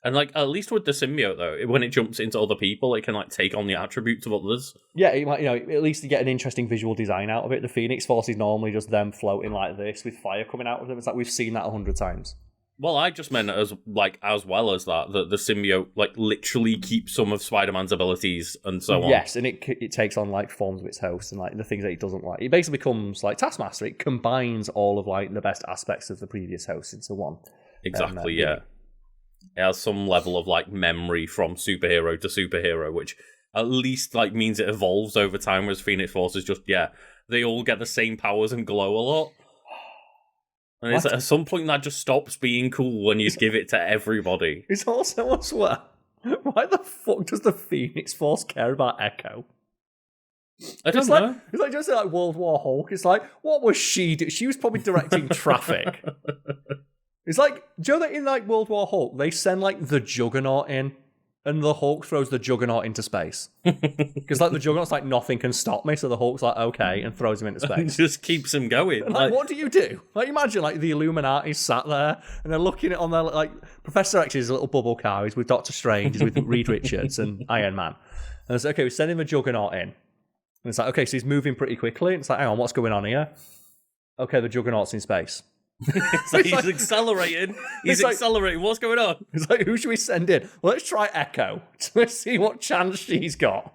[SPEAKER 2] And like at least with the symbiote though, when it jumps into other people, it can like take on the attributes of others.
[SPEAKER 1] Yeah, at least you get an interesting visual design out of it. The Phoenix Force is normally just them floating like this with fire coming out of them. It's like we've seen that 100 times.
[SPEAKER 2] Well, I just meant as well as that the symbiote like literally keeps some of Spider-Man's abilities and so on.
[SPEAKER 1] Yes, and it takes on like forms of its host and like the things that it doesn't like. It basically becomes like Taskmaster. It combines all of like the best aspects of the previous host into one.
[SPEAKER 2] Exactly. Yeah. It has some level of like memory from superhero to superhero, which at least like means it evolves over time. Whereas Phoenix Force is just they all get the same powers and glow a lot. And it's at some point that just stops being cool when you give it to everybody.
[SPEAKER 1] It's also, I swear, why the fuck does the Phoenix Force care about Echo?
[SPEAKER 2] I don't know.
[SPEAKER 1] It's like just like World War Hulk. It's like, what was she doing? She was probably directing traffic. It's like, do you know that in like World War Hulk, they send like the Juggernaut in, and the Hulk throws the Juggernaut into space. Because like the Juggernaut's like, nothing can stop me, so the Hulk's like, okay, and throws him into space.
[SPEAKER 2] Just keeps him going.
[SPEAKER 1] And, like, what do you do? Like, imagine like the Illuminati sat there, and they're looking at on their, like, Professor X is a little bubble car, he's with Doctor Strange, he's with Reed Richards and Iron Man. And it's like, okay, we're sending the Juggernaut in. And it's like, okay, so he's moving pretty quickly. And it's like, hang on, what's going on here? Okay, the Juggernaut's in space.
[SPEAKER 2] He's accelerating. He's accelerating. What's going on?
[SPEAKER 1] It's like, who should we send in? Well, let's try Echo. Let's see what chance she's got.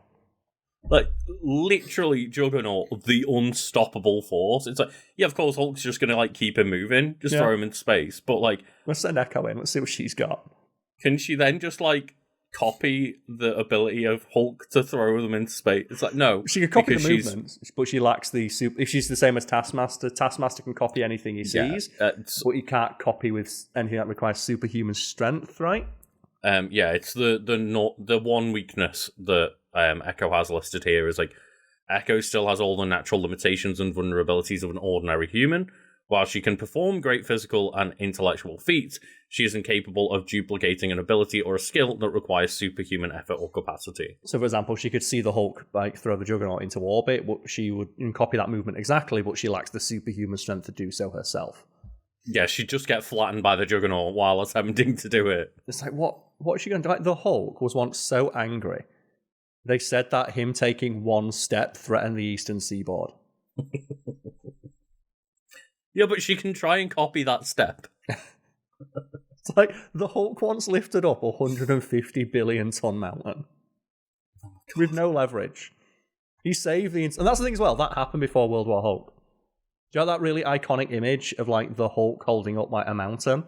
[SPEAKER 2] Like, literally, Juggernaut, the unstoppable force. It's like, yeah, of course, Hulk's just going to, like, keep him moving. Just throw him into space. But, like...
[SPEAKER 1] Let's send Echo in. Let's see what she's got.
[SPEAKER 2] Can she then just, like, copy the ability of Hulk to throw them into space? It's like, no.
[SPEAKER 1] She can copy the movements, but she lacks the... If she's the same as Taskmaster, Taskmaster can copy anything he sees, but he can't copy with anything that requires superhuman strength, right?
[SPEAKER 2] It's the one weakness that Echo has listed here is, like, Echo still has all the natural limitations and vulnerabilities of an ordinary human. While she can perform great physical and intellectual feats, she is incapable of duplicating an ability or a skill that requires superhuman effort or capacity.
[SPEAKER 1] So, for example, she could see the Hulk like throw the Juggernaut into orbit, but she would copy that movement exactly, but she lacks the superhuman strength to do so herself.
[SPEAKER 2] Yeah, she'd just get flattened by the Juggernaut while attempting to do it.
[SPEAKER 1] It's like, what is she going to do? Like, the Hulk was once so angry. They said that him taking one step threatened the Eastern Seaboard.
[SPEAKER 2] Yeah, but she can try and copy that step.
[SPEAKER 1] It's like, the Hulk once lifted up a 150 billion ton mountain. With no leverage. He saved the... And that's the thing as well, that happened before World War Hulk. Do you know that really iconic image of, like, the Hulk holding up, like, a mountain?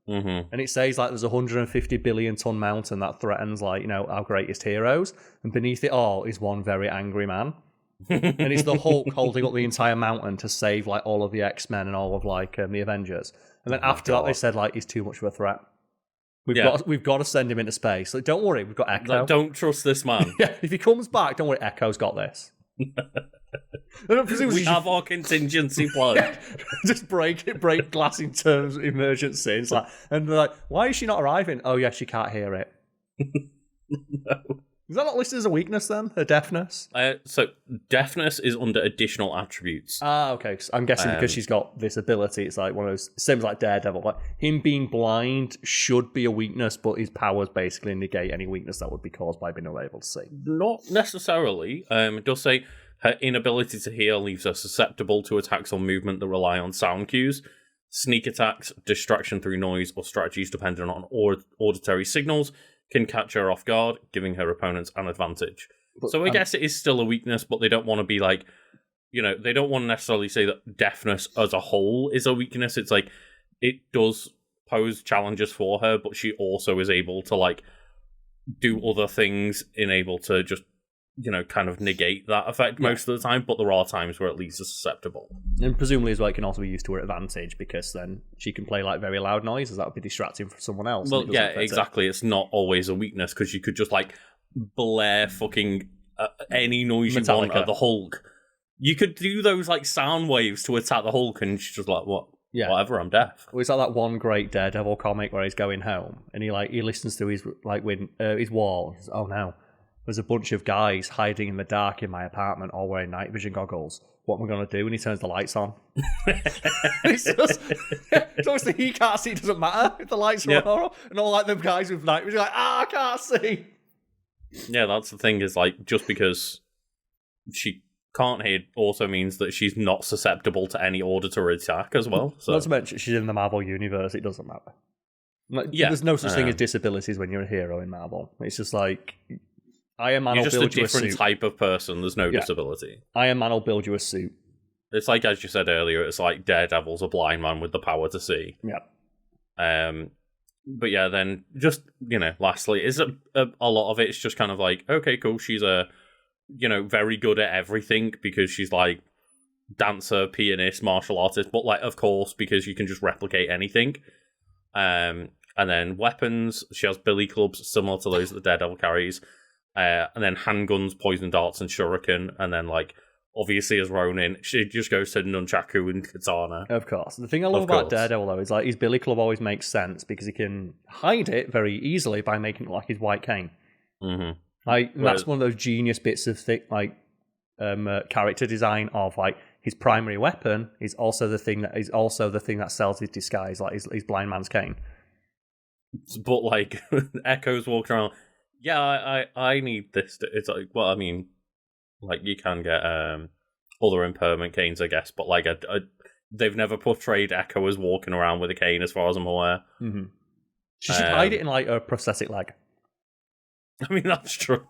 [SPEAKER 2] Mm-hmm.
[SPEAKER 1] And it says, like, there's a 150 billion ton mountain that threatens, like, you know, our greatest heroes. And beneath it all is one very angry man. And it's the Hulk holding up the entire mountain to save, like, all of the X-Men and all of, like, the Avengers. And then after that, they said, like, he's too much of a threat. We've got to send him into space. Like, don't worry, we've got Echo.
[SPEAKER 2] Like, don't trust this man.
[SPEAKER 1] Yeah, if he comes back, don't worry, Echo's got this.
[SPEAKER 2] We have our contingency plan.
[SPEAKER 1] Yeah. Just break glass in terms of emergency. It's like, and they're like, why is she not arriving? Oh, yeah, she can't hear it.
[SPEAKER 2] No.
[SPEAKER 1] Is that not listed as a weakness then? Her deafness?
[SPEAKER 2] So deafness is under additional attributes.
[SPEAKER 1] Okay. So I'm guessing because she's got this ability, it's like one of those, same as like Daredevil. Like him being blind should be a weakness, but his powers basically negate any weakness that would be caused by being unable to see.
[SPEAKER 2] Not necessarily. It does say her inability to hear leaves her susceptible to attacks on movement that rely on sound cues, sneak attacks, distraction through noise, or strategies dependent on auditory signals can catch her off guard, giving her opponents an advantage. So I guess it is still a weakness, but they don't want to be like, you know, they don't want to necessarily say that deafness as a whole is a weakness. It's like, it does pose challenges for her, but she also is able to, like, do other things and able to just, you know, kind of negate that effect most of the time, but there are times where at least it's susceptible. And
[SPEAKER 1] presumably as well, it can also be used to her advantage, because then she can play, like, very loud noises. That would be distracting for someone else.
[SPEAKER 2] Well, yeah, exactly. It's not always a weakness, because you could just, like, blare fucking any noise you want at the Hulk. You could do those, like, sound waves to attack the Hulk, and she's just like, what? Yeah. Whatever, I'm deaf.
[SPEAKER 1] Well, it's like that one great Daredevil comic where he's going home, and he listens to his, like, his wall. Says, oh, no. There's a bunch of guys hiding in the dark in my apartment, all wearing night vision goggles. What am I going to do? And he turns the lights on. It's just, obviously he can't see. It doesn't matter if the lights are on. And all like the guys with night vision, like, I can't see.
[SPEAKER 2] Yeah, that's the thing. Is like, just because she can't hear also means that she's not susceptible to any auditory attack as well. So.
[SPEAKER 1] Not to mention she's in the Marvel universe. It doesn't matter. Like, there's no such thing as disabilities when you're a hero in Marvel. It's just like, Iron Man will build you a suit.
[SPEAKER 2] You're just a different type of person. There's no disability.
[SPEAKER 1] Iron Man will build you a suit.
[SPEAKER 2] It's like, as you said earlier, it's like Daredevil's a blind man with the power to see.
[SPEAKER 1] Yeah.
[SPEAKER 2] But yeah, then just, you know, lastly, is a lot of it's just kind of like, okay, cool, she's very good at everything because she's like dancer, pianist, martial artist, but like, of course, because you can just replicate anything. And then weapons, she has billy clubs similar to those that the Daredevil carries. And then handguns, poison darts, and shuriken. And then, like, obviously as Ronin, she just goes to nunchaku and katana.
[SPEAKER 1] Of course. The thing I love about Daredevil, though, is like his billy club always makes sense because he can hide it very easily by making it like his white cane.
[SPEAKER 2] Mm-hmm.
[SPEAKER 1] Like, that's one of those genius bits of character design of like his primary weapon is also the thing that sells his disguise, like his blind man's cane.
[SPEAKER 2] But like Echo's walking around. Yeah, I need this. It's like, well, I mean, like you can get other impermanent canes, I guess, but like they've never portrayed Echo as walking around with a cane, as far as I'm aware.
[SPEAKER 1] Mm-hmm. She should hide it in like a prosthetic leg.
[SPEAKER 2] I mean, that's true.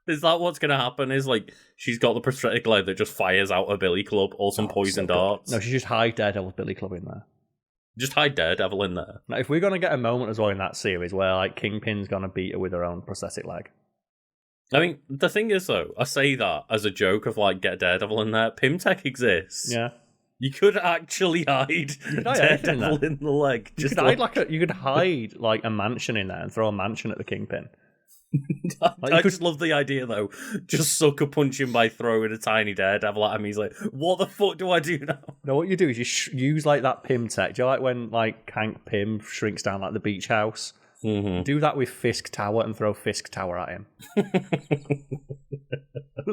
[SPEAKER 2] Is that what's going to happen? Is like she's got the prosthetic leg that just fires out a billy club or some poison darts?
[SPEAKER 1] No, she should hide Daredevil's billy club in there.
[SPEAKER 2] Just hide Daredevil in there.
[SPEAKER 1] Now, if we're going to get a moment as well in that series where like Kingpin's going to beat her with her own prosthetic leg.
[SPEAKER 2] I mean, the thing is though, I say that as a joke of like get Daredevil in there. Pimtech exists.
[SPEAKER 1] Yeah.
[SPEAKER 2] You could actually hide Daredevil in the leg.
[SPEAKER 1] You could hide like a mansion in there and throw a mansion at the Kingpin.
[SPEAKER 2] I just love the idea though. Just sucker punch him by throwing a tiny Daredevil at him. He's like, "What the fuck do I do now?"
[SPEAKER 1] No, what you do is you use like that Pym tech. Do you like when like Hank Pym shrinks down like the beach house?
[SPEAKER 2] Mm-hmm.
[SPEAKER 1] Do that with Fisk Tower and throw Fisk Tower at him.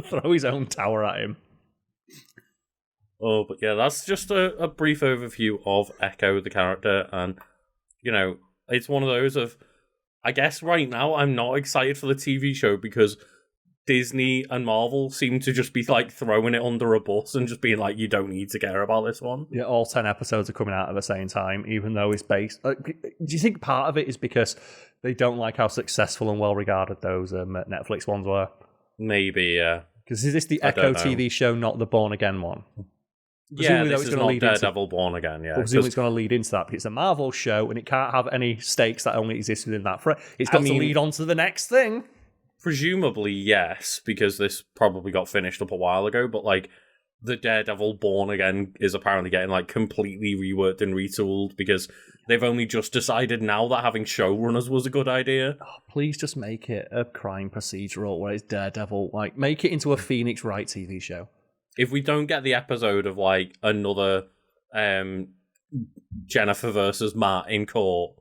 [SPEAKER 1] Throw his own tower at him.
[SPEAKER 2] Oh, but yeah, that's just a brief overview of Echo, the character, and you know, it's one of those of. I guess right now I'm not excited for the TV show because Disney and Marvel seem to just be like throwing it under a bus and just being like, you don't need to care about this one.
[SPEAKER 1] Yeah, all 10 episodes are coming out at the same time, even though it's based... do you think part of it is because they don't like how successful and well-regarded those Netflix ones were?
[SPEAKER 2] Maybe, yeah.
[SPEAKER 1] Because is this the Echo TV show, not the Born Again one?
[SPEAKER 2] Presumably this is not Daredevil Born Again, yeah.
[SPEAKER 1] Presumably it's going to lead into that, because it's a Marvel show, and it can't have any stakes that only exist within that. It's got to lead on to the next thing.
[SPEAKER 2] Presumably, yes, because this probably got finished up a while ago, but, like, the Daredevil Born Again is apparently getting, like, completely reworked and retooled, because they've only just decided now that having showrunners was a good idea.
[SPEAKER 1] Oh, please just make it a crime procedural where it's Daredevil. Like, make it into a Phoenix Wright TV show.
[SPEAKER 2] If we don't get the episode of, like, another Jennifer versus Matt in court,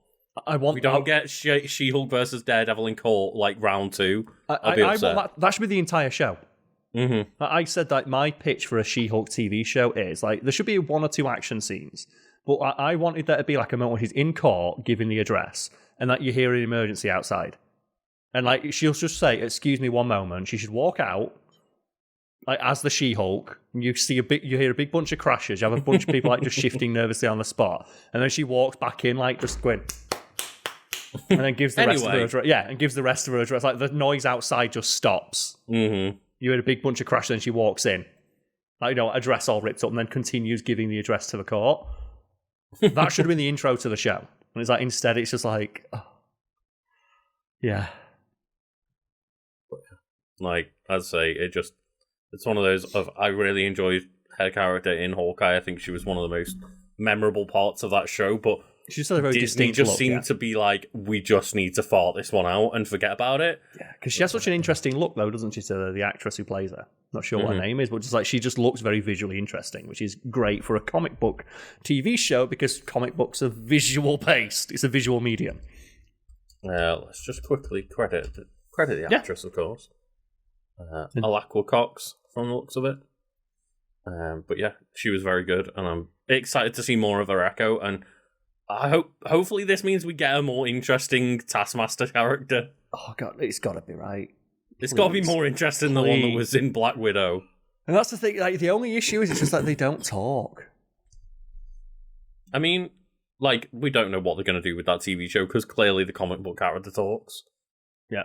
[SPEAKER 2] we don't get She-Hulk versus Daredevil in court, like, round 2, I'll be upset.
[SPEAKER 1] That should be the entire show.
[SPEAKER 2] Mm-hmm.
[SPEAKER 1] I said that my pitch for a She-Hulk TV show is, like, there should be 1 or 2 action scenes, but I wanted there to be, like, a moment where he's in court giving the address, and that you hear an emergency outside. And, like, she'll just say, "Excuse me, 1 moment." She should walk out, like, as the She-Hulk, you hear a big bunch of crashes. You have a bunch of people like just shifting nervously on the spot, and then she walks back in, like just going, and then gives the rest of her address. Yeah, and gives the rest of her address. Like the noise outside just stops.
[SPEAKER 2] Mm-hmm.
[SPEAKER 1] You hear a big bunch of crashes, and she walks in, like, you know, address all ripped up, and then continues giving the address to the court. That should have been the intro to the show. And it's like instead, it's just like, oh, yeah.
[SPEAKER 2] Like I'd say, it's one of those of I really enjoyed her character in Hawkeye. I think she was one of the most memorable parts of that show, but
[SPEAKER 1] she's still a very
[SPEAKER 2] Disney
[SPEAKER 1] distinct
[SPEAKER 2] just
[SPEAKER 1] look,
[SPEAKER 2] seemed to be like, we just need to fart this one out and forget about it.
[SPEAKER 1] Yeah, because she has such an interesting look, though, doesn't she, to the actress who plays her? Not sure what her name is, but just like she just looks very visually interesting, which is great for a comic book TV show because comic books are visual based. It's a visual medium.
[SPEAKER 2] Let's just quickly credit the actress, of course. Alakwa Cox, from the looks of it. But yeah, she was very good, and I'm excited to see more of her Echo, and hopefully this means we get a more interesting Taskmaster character.
[SPEAKER 1] Oh god, it's got to be right.
[SPEAKER 2] It's got to be more interesting than the one that was in Black Widow.
[SPEAKER 1] And that's the thing, like, the only issue is it's just that they don't talk.
[SPEAKER 2] I mean, like, we don't know what they're going to do with that TV show, because clearly the comic book character talks.
[SPEAKER 1] Yeah.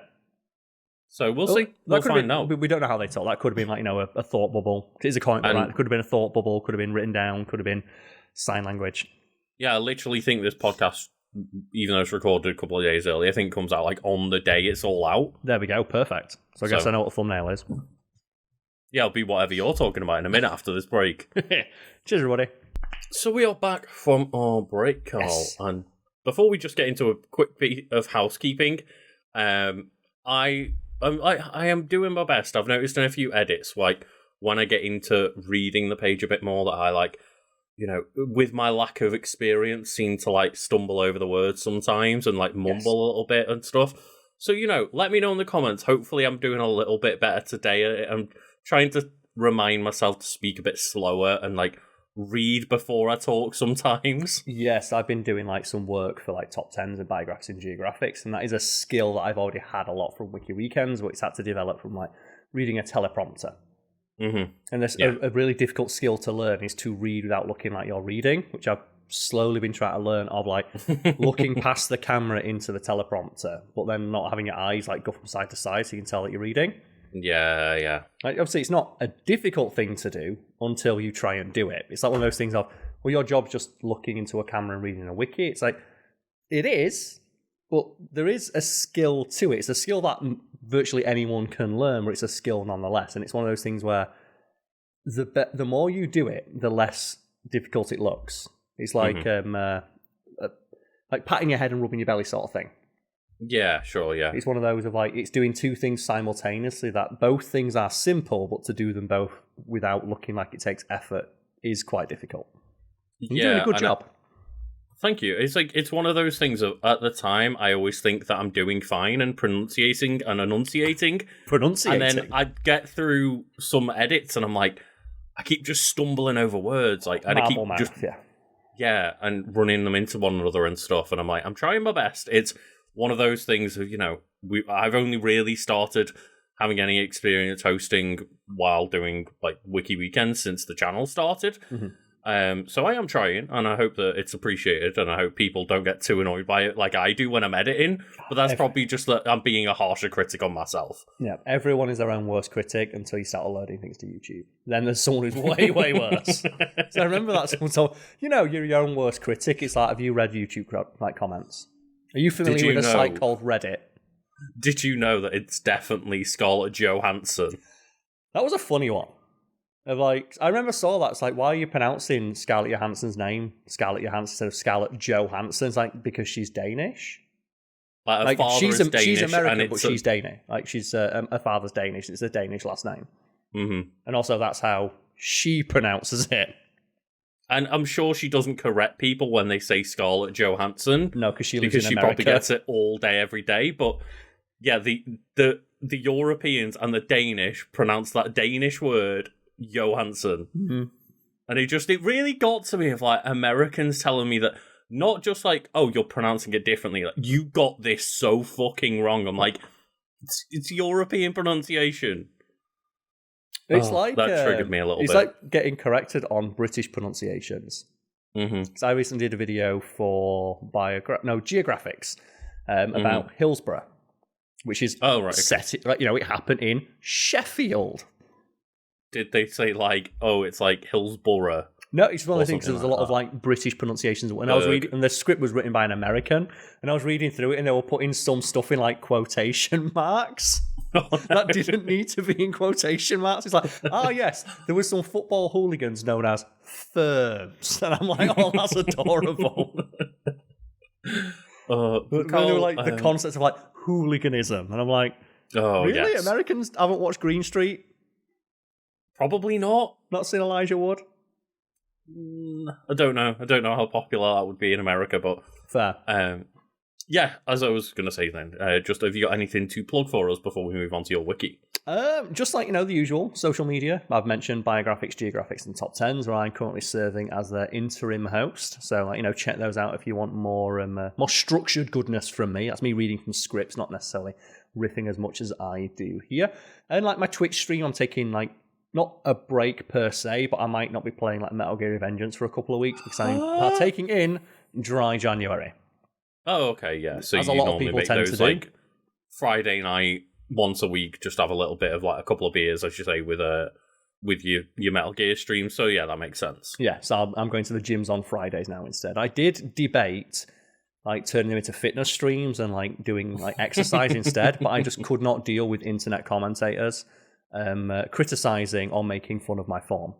[SPEAKER 2] So we'll see. We'll find out.
[SPEAKER 1] We don't know how they talk. That could have been, like, you know, a thought bubble. It is a comic book, right? It could have been a thought bubble, could have been written down, could have been sign language.
[SPEAKER 2] Yeah, I literally think this podcast, even though it's recorded a couple of days early, I think it comes out, like, on the day it's all out.
[SPEAKER 1] There we go. Perfect. So I guess I know what the thumbnail is.
[SPEAKER 2] Yeah, it'll be whatever you're talking about in a minute after this break.
[SPEAKER 1] Cheers, everybody.
[SPEAKER 2] So we are back from our break, Karl. Yes. And before we just get into a quick bit of housekeeping, I am doing my best. I've noticed in a few edits, like, when I get into reading the page a bit more, that I, like, you know, with my lack of experience, seem to, like, stumble over the words sometimes and, like, mumble a little bit and stuff. So, you know, let me know in the comments. Hopefully I'm doing a little bit better today. I'm trying to remind myself to speak a bit slower and, like, read before I talk sometimes.
[SPEAKER 1] Yes, I've been doing, like, some work for, like, top 10s and biographics and geographics, and that is a skill that I've already had a lot from Wiki Weekends, but it's had to develop from, like, reading a teleprompter.
[SPEAKER 2] Mm-hmm.
[SPEAKER 1] And there's a really difficult skill to learn is to read without looking like you're reading, which I've slowly been trying to learn of, like looking past the camera into the teleprompter, but then not having your eyes like go from side to side so you can tell that you're reading.
[SPEAKER 2] Yeah.
[SPEAKER 1] Like, obviously, it's not a difficult thing to do until you try and do it. It's like one of those things of, well, your job's just looking into a camera and reading a wiki. It's like, it is, but there is a skill to it. It's a skill that virtually anyone can learn, but it's a skill nonetheless. And it's one of those things where the more you do it, the less difficult it looks. It's like like patting your head and rubbing your belly sort of thing.
[SPEAKER 2] Yeah, sure, yeah.
[SPEAKER 1] It's one of those of like, it's doing two things simultaneously, that both things are simple, but to do them both without looking like it takes effort is quite difficult. You're doing a good job.
[SPEAKER 2] Thank you. It's like, it's one of those things of, at the time, I always think that I'm doing fine and enunciating. And then I'd get through some edits and I'm like, I keep just stumbling over words. Like, and I keep yeah, and running them into one another and stuff. And I'm like, I'm trying my best. It's one of those things of, I've only really started having any experience hosting while doing like Wiki Weekends since the channel started. Mm-hmm. So I am trying, and I hope that it's appreciated, and I hope people don't get too annoyed by it like I do when I'm editing. But that's probably just that I'm being a harsher critic on myself.
[SPEAKER 1] Yeah, everyone is their own worst critic until you start alerting things to YouTube. Then there's someone who's way, way worse. So I remember that someone told, you're your own worst critic. It's like, have you read YouTube comments? Are you familiar with a site called Reddit?
[SPEAKER 2] Did you know that it's definitely Scarlett Johansson?
[SPEAKER 1] That was a funny one. Like, I remember saw that. It's like, why are you pronouncing Scarlett Johansson's name Scarlett Johansson instead of Scarlett Johansson? It's like, because she's Danish.
[SPEAKER 2] Like
[SPEAKER 1] she's
[SPEAKER 2] Danish,
[SPEAKER 1] American, but she's Danish. Like, she's her father's Danish. It's a Danish last name.
[SPEAKER 2] Mm-hmm.
[SPEAKER 1] And also, that's how she pronounces it.
[SPEAKER 2] And I'm sure she doesn't correct people when they say Scarlett Johansson.
[SPEAKER 1] No, because she lives in America.
[SPEAKER 2] Probably gets it all day, every day. But yeah, the Europeans and the Danish pronounce that Danish word Johansson.
[SPEAKER 1] Mm-hmm.
[SPEAKER 2] And it really got to me of like Americans telling me that, not just like, oh, you're pronouncing it differently. Like, you got this so fucking wrong. I'm like, it's European pronunciation.
[SPEAKER 1] It's like
[SPEAKER 2] that triggered me a little bit.
[SPEAKER 1] It's like getting corrected on British pronunciations.
[SPEAKER 2] Mm-hmm.
[SPEAKER 1] So I recently did a video for Geographics about Hillsborough, which is it happened in Sheffield.
[SPEAKER 2] Did they say like, oh, it's like Hillsborough?
[SPEAKER 1] No, it's one of the things. There's a lot of like British pronunciations. When I was reading, and the script was written by an American, and I was reading through it, and they were putting some stuff in like quotation marks. That didn't need to be in quotation marks. It's like, yes, there was some football hooligans known as Furbs. And I'm like, oh, that's adorable. But they were like the concept of like hooliganism. And I'm like, really? Yes. Americans haven't watched Green Street?
[SPEAKER 2] Probably not.
[SPEAKER 1] Not seen Elijah Wood?
[SPEAKER 2] I don't know. I don't know how popular that would be in America, but
[SPEAKER 1] fair.
[SPEAKER 2] Yeah, as I was going to say then, just have you got anything to plug for us before we move on to your wiki?
[SPEAKER 1] Just like, the usual social media. I've mentioned Biographics, Geographics, and Top 10s, where I'm currently serving as their interim host. So, check those out if you want more structured goodness from me. That's me reading from scripts, not necessarily riffing as much as I do here. And like my Twitch stream, I'm taking like, not a break per se, but I might not be playing like Metal Gear Revengeance for a couple of weeks because I'm partaking in Dry January.
[SPEAKER 2] Oh, okay, yeah. So
[SPEAKER 1] as
[SPEAKER 2] you
[SPEAKER 1] a lot
[SPEAKER 2] normally
[SPEAKER 1] of people
[SPEAKER 2] make
[SPEAKER 1] tend
[SPEAKER 2] those
[SPEAKER 1] to
[SPEAKER 2] like Friday night, once a week, just have a little bit of like a couple of beers, I should say, with your Metal Gear stream. So yeah, that makes sense.
[SPEAKER 1] Yeah, so I'm going to the gyms on Fridays now instead. I did debate like turning them into fitness streams and like doing like exercise instead, but I just could not deal with internet commentators criticizing or making fun of my form.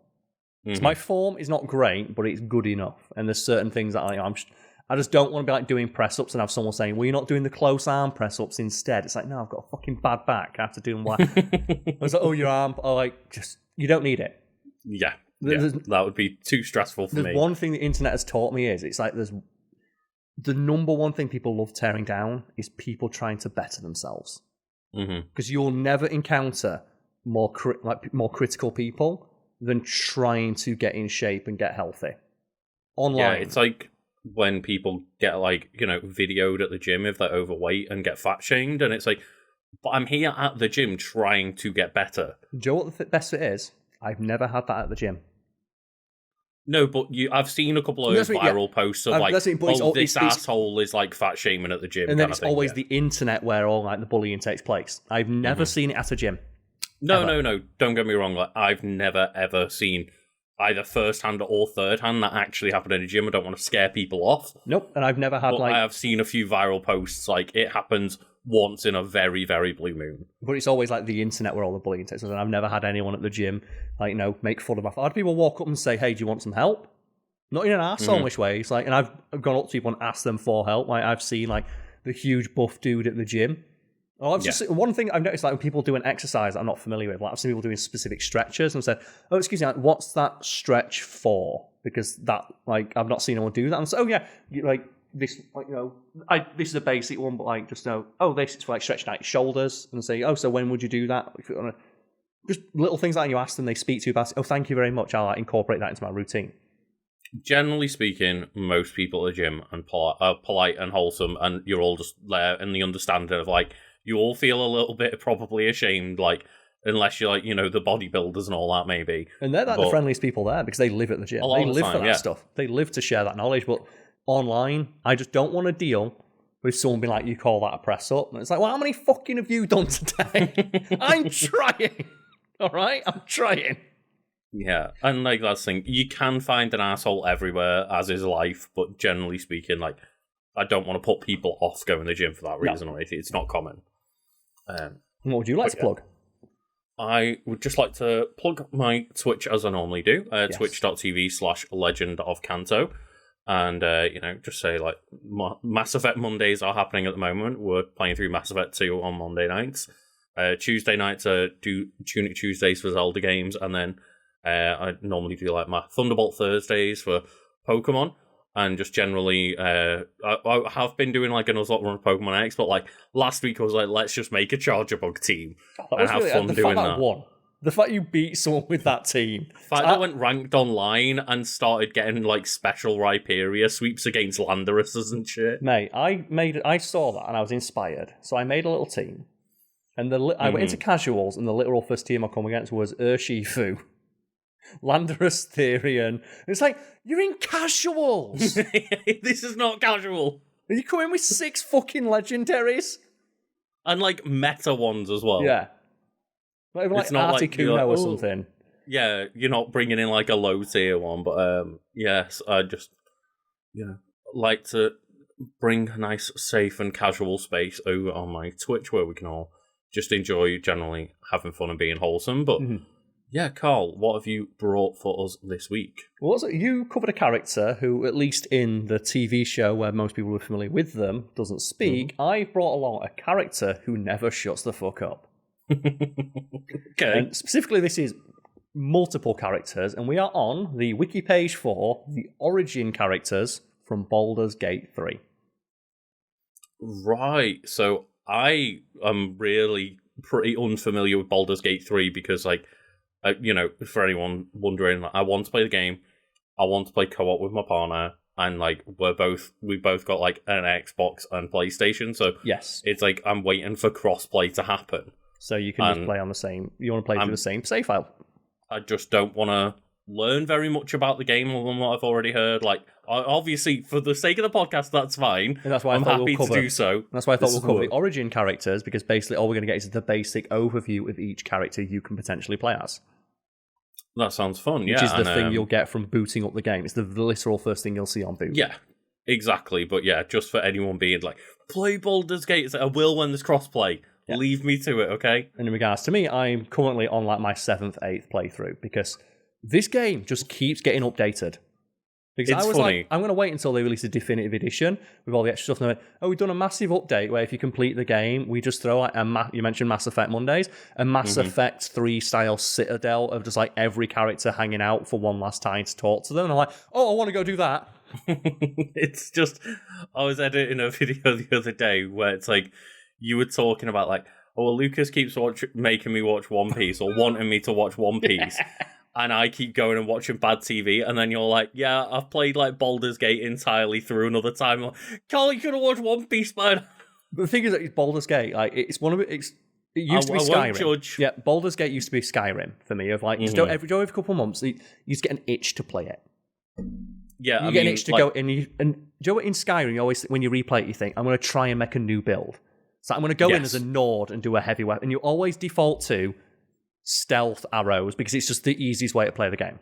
[SPEAKER 1] Mm-hmm. So my form is not great, but it's good enough. And there's certain things that I just don't want to be like doing press-ups and have someone saying, well, you're not doing the close arm press-ups instead. It's like, no, I've got a fucking bad back. I have to do them. I was like, oh, your arm. Oh, like, just, you don't need it.
[SPEAKER 2] Yeah. That would be too stressful for me.
[SPEAKER 1] There's one thing the internet has taught me is, it's like there's the number one thing people love tearing down is people trying to better themselves. Because you'll never encounter more critical people than trying to get in shape and get healthy. Online.
[SPEAKER 2] Yeah, it's like when people get like, videoed at the gym if they're overweight and get fat shamed, and it's like, but I'm here at the gym trying to get better.
[SPEAKER 1] Do you know what the best bit is? I've never had that at the gym.
[SPEAKER 2] No, but I've seen a couple of viral posts of like, this asshole is like fat shaming at the gym.
[SPEAKER 1] And then it's always the internet where all like the bullying takes place. I've never seen it at a gym.
[SPEAKER 2] No. Don't get me wrong. Like, I've never ever seen either first hand or third hand that actually happened in a gym. I don't want to scare people off.
[SPEAKER 1] Nope. And I've never had
[SPEAKER 2] I have seen a few viral posts. Like, it happens once in a very, very blue moon.
[SPEAKER 1] But it's always like the internet where all the bullying takes place. And I've never had anyone at the gym, like, make fun of my... I've had people walk up and say, hey, do you want some help? Not in an arsehole-ish way. It's like, and I've gone up to people and asked them for help. Like, I've seen, like, the huge buff dude at the gym. One thing I've noticed, like, when people do an exercise I'm not familiar with, like, I've seen people doing specific stretches and said, oh, excuse me, like, what's that stretch for? Because that, like, I've not seen anyone do that. And so, oh, yeah, this, like, this is a basic one, but, like, just know, this is for, like, stretching out your shoulders, and say, so when would you do that? If you want to, just little things like you ask them, they speak to you about, thank you very much, I'll incorporate that into my routine.
[SPEAKER 2] Generally speaking, most people at the gym are polite and wholesome, and you're all just there in the understanding of, like, you all feel a little bit probably ashamed, like, unless you're, like, the bodybuilders and all that, maybe.
[SPEAKER 1] And they're the friendliest people there, because they live at the gym. They live for that stuff. They live to share that knowledge, but online, I just don't want to deal with someone being like, you call that a press up? And it's like, well, how many fucking have you done today? I'm trying. All right? I'm trying.
[SPEAKER 2] Yeah, and, like, that's the thing. You can find an asshole everywhere, as is life, but generally speaking, like, I don't want to put people off going to the gym for that reason, or anything. It's not common.
[SPEAKER 1] What would you like to plug?
[SPEAKER 2] I would just like to plug my Twitch as I normally do, twitch.tv/Legend of Kanto. And, just say, like, Mass Effect Mondays are happening at the moment. We're playing through Mass Effect 2 on Monday nights. Tuesday nights do Tunic Tuesdays for Zelda games, and then I normally do, like, my Thunderbolt Thursdays for Pokemon. And just generally, I have been doing, like, another run of Pokemon X, but, like, last week I was like, let's just make a Charger Bug team and have fun doing that.
[SPEAKER 1] The fact you beat someone with that team.
[SPEAKER 2] The fact I went ranked online and started getting, like, special Rhyperior sweeps against Landorus's and shit.
[SPEAKER 1] Mate, I saw that and I was inspired. So I made a little team. And I went into casuals, and the literal first team I come against was Urshifu, Landorus, Therian. It's like, you're in casuals!
[SPEAKER 2] This is not casual.
[SPEAKER 1] Are you coming with 6 fucking legendaries?
[SPEAKER 2] And, like, meta ones as well.
[SPEAKER 1] Yeah. Not even like Articuno or something.
[SPEAKER 2] Yeah, you're not bringing in, like, a low tier one, but, yes, I just, like to bring a nice, safe and casual space over on my Twitch where we can all just enjoy generally having fun and being wholesome, but... Yeah, Karl, what have you brought for us this week?
[SPEAKER 1] Well, you covered a character who, at least in the TV show where most people are familiar with them, doesn't speak. I brought along a character who never shuts the fuck up.
[SPEAKER 2] Okay.
[SPEAKER 1] And specifically, this is multiple characters, and we are on the wiki page for the origin characters from Baldur's Gate 3.
[SPEAKER 2] Right, so I am really pretty unfamiliar with Baldur's Gate 3 because, like, for anyone wondering, I want to play the game. I want to play co-op with my partner, and like we both got like an Xbox and PlayStation. So
[SPEAKER 1] yes,
[SPEAKER 2] it's like I'm waiting for cross-play to happen.
[SPEAKER 1] So you can just play on the same. You want to play through the same save file.
[SPEAKER 2] I just don't want to learn very much about the game other than what I've already heard. Like, obviously, for the sake of the podcast, that's fine.
[SPEAKER 1] And that's why
[SPEAKER 2] I'm happy to do so.
[SPEAKER 1] That's why I thought we'll cover the origin characters, because basically all we're going to get is the basic overview of each character you can potentially play as.
[SPEAKER 2] That sounds fun,
[SPEAKER 1] Which is the thing you'll get from booting up the game. It's the literal first thing you'll see on boot.
[SPEAKER 2] Yeah, exactly. But yeah, just for anyone being like, play Baldur's Gate, it's like, I will when there's crossplay. Yeah. Leave me to it, okay?
[SPEAKER 1] And in regards to me, I'm currently on like my 7th, 8th playthrough, because this game just keeps getting updated. Because
[SPEAKER 2] it's
[SPEAKER 1] I was
[SPEAKER 2] funny.
[SPEAKER 1] like, I'm going to wait until they release a definitive edition with all the extra stuff. And I went, we've done a massive update where if you complete the game, we just throw like you mentioned Mass Effect Mondays, a Mass Effect 3 style citadel of just like every character hanging out for one last time to talk to them. And I'm like, oh, I want to go do that.
[SPEAKER 2] It's just, I was editing a video the other day where it's like, you were talking about like, oh, well, Lucas keeps making me watch One Piece or wanting me to watch One Piece. And I keep going and watching bad TV, and then you're like, yeah, I've played like Baldur's Gate entirely through another time. Like, Karl, you could have watched One Piece, man.
[SPEAKER 1] But the thing is that it's Baldur's Gate. Like, it's It used to be
[SPEAKER 2] I
[SPEAKER 1] Skyrim.
[SPEAKER 2] won't judge.
[SPEAKER 1] Yeah, Baldur's Gate used to be Skyrim for me. Of like, just don't every couple of months, you just get an itch to play it.
[SPEAKER 2] Yeah,
[SPEAKER 1] you get an itch to go in. And do you know what, in Skyrim, you always, when you replay it, you think, I'm going to try and make a new build. So I'm going to go in as a Nord and do a heavy weapon. And you always default to stealth arrows because it's just the easiest way to play the game.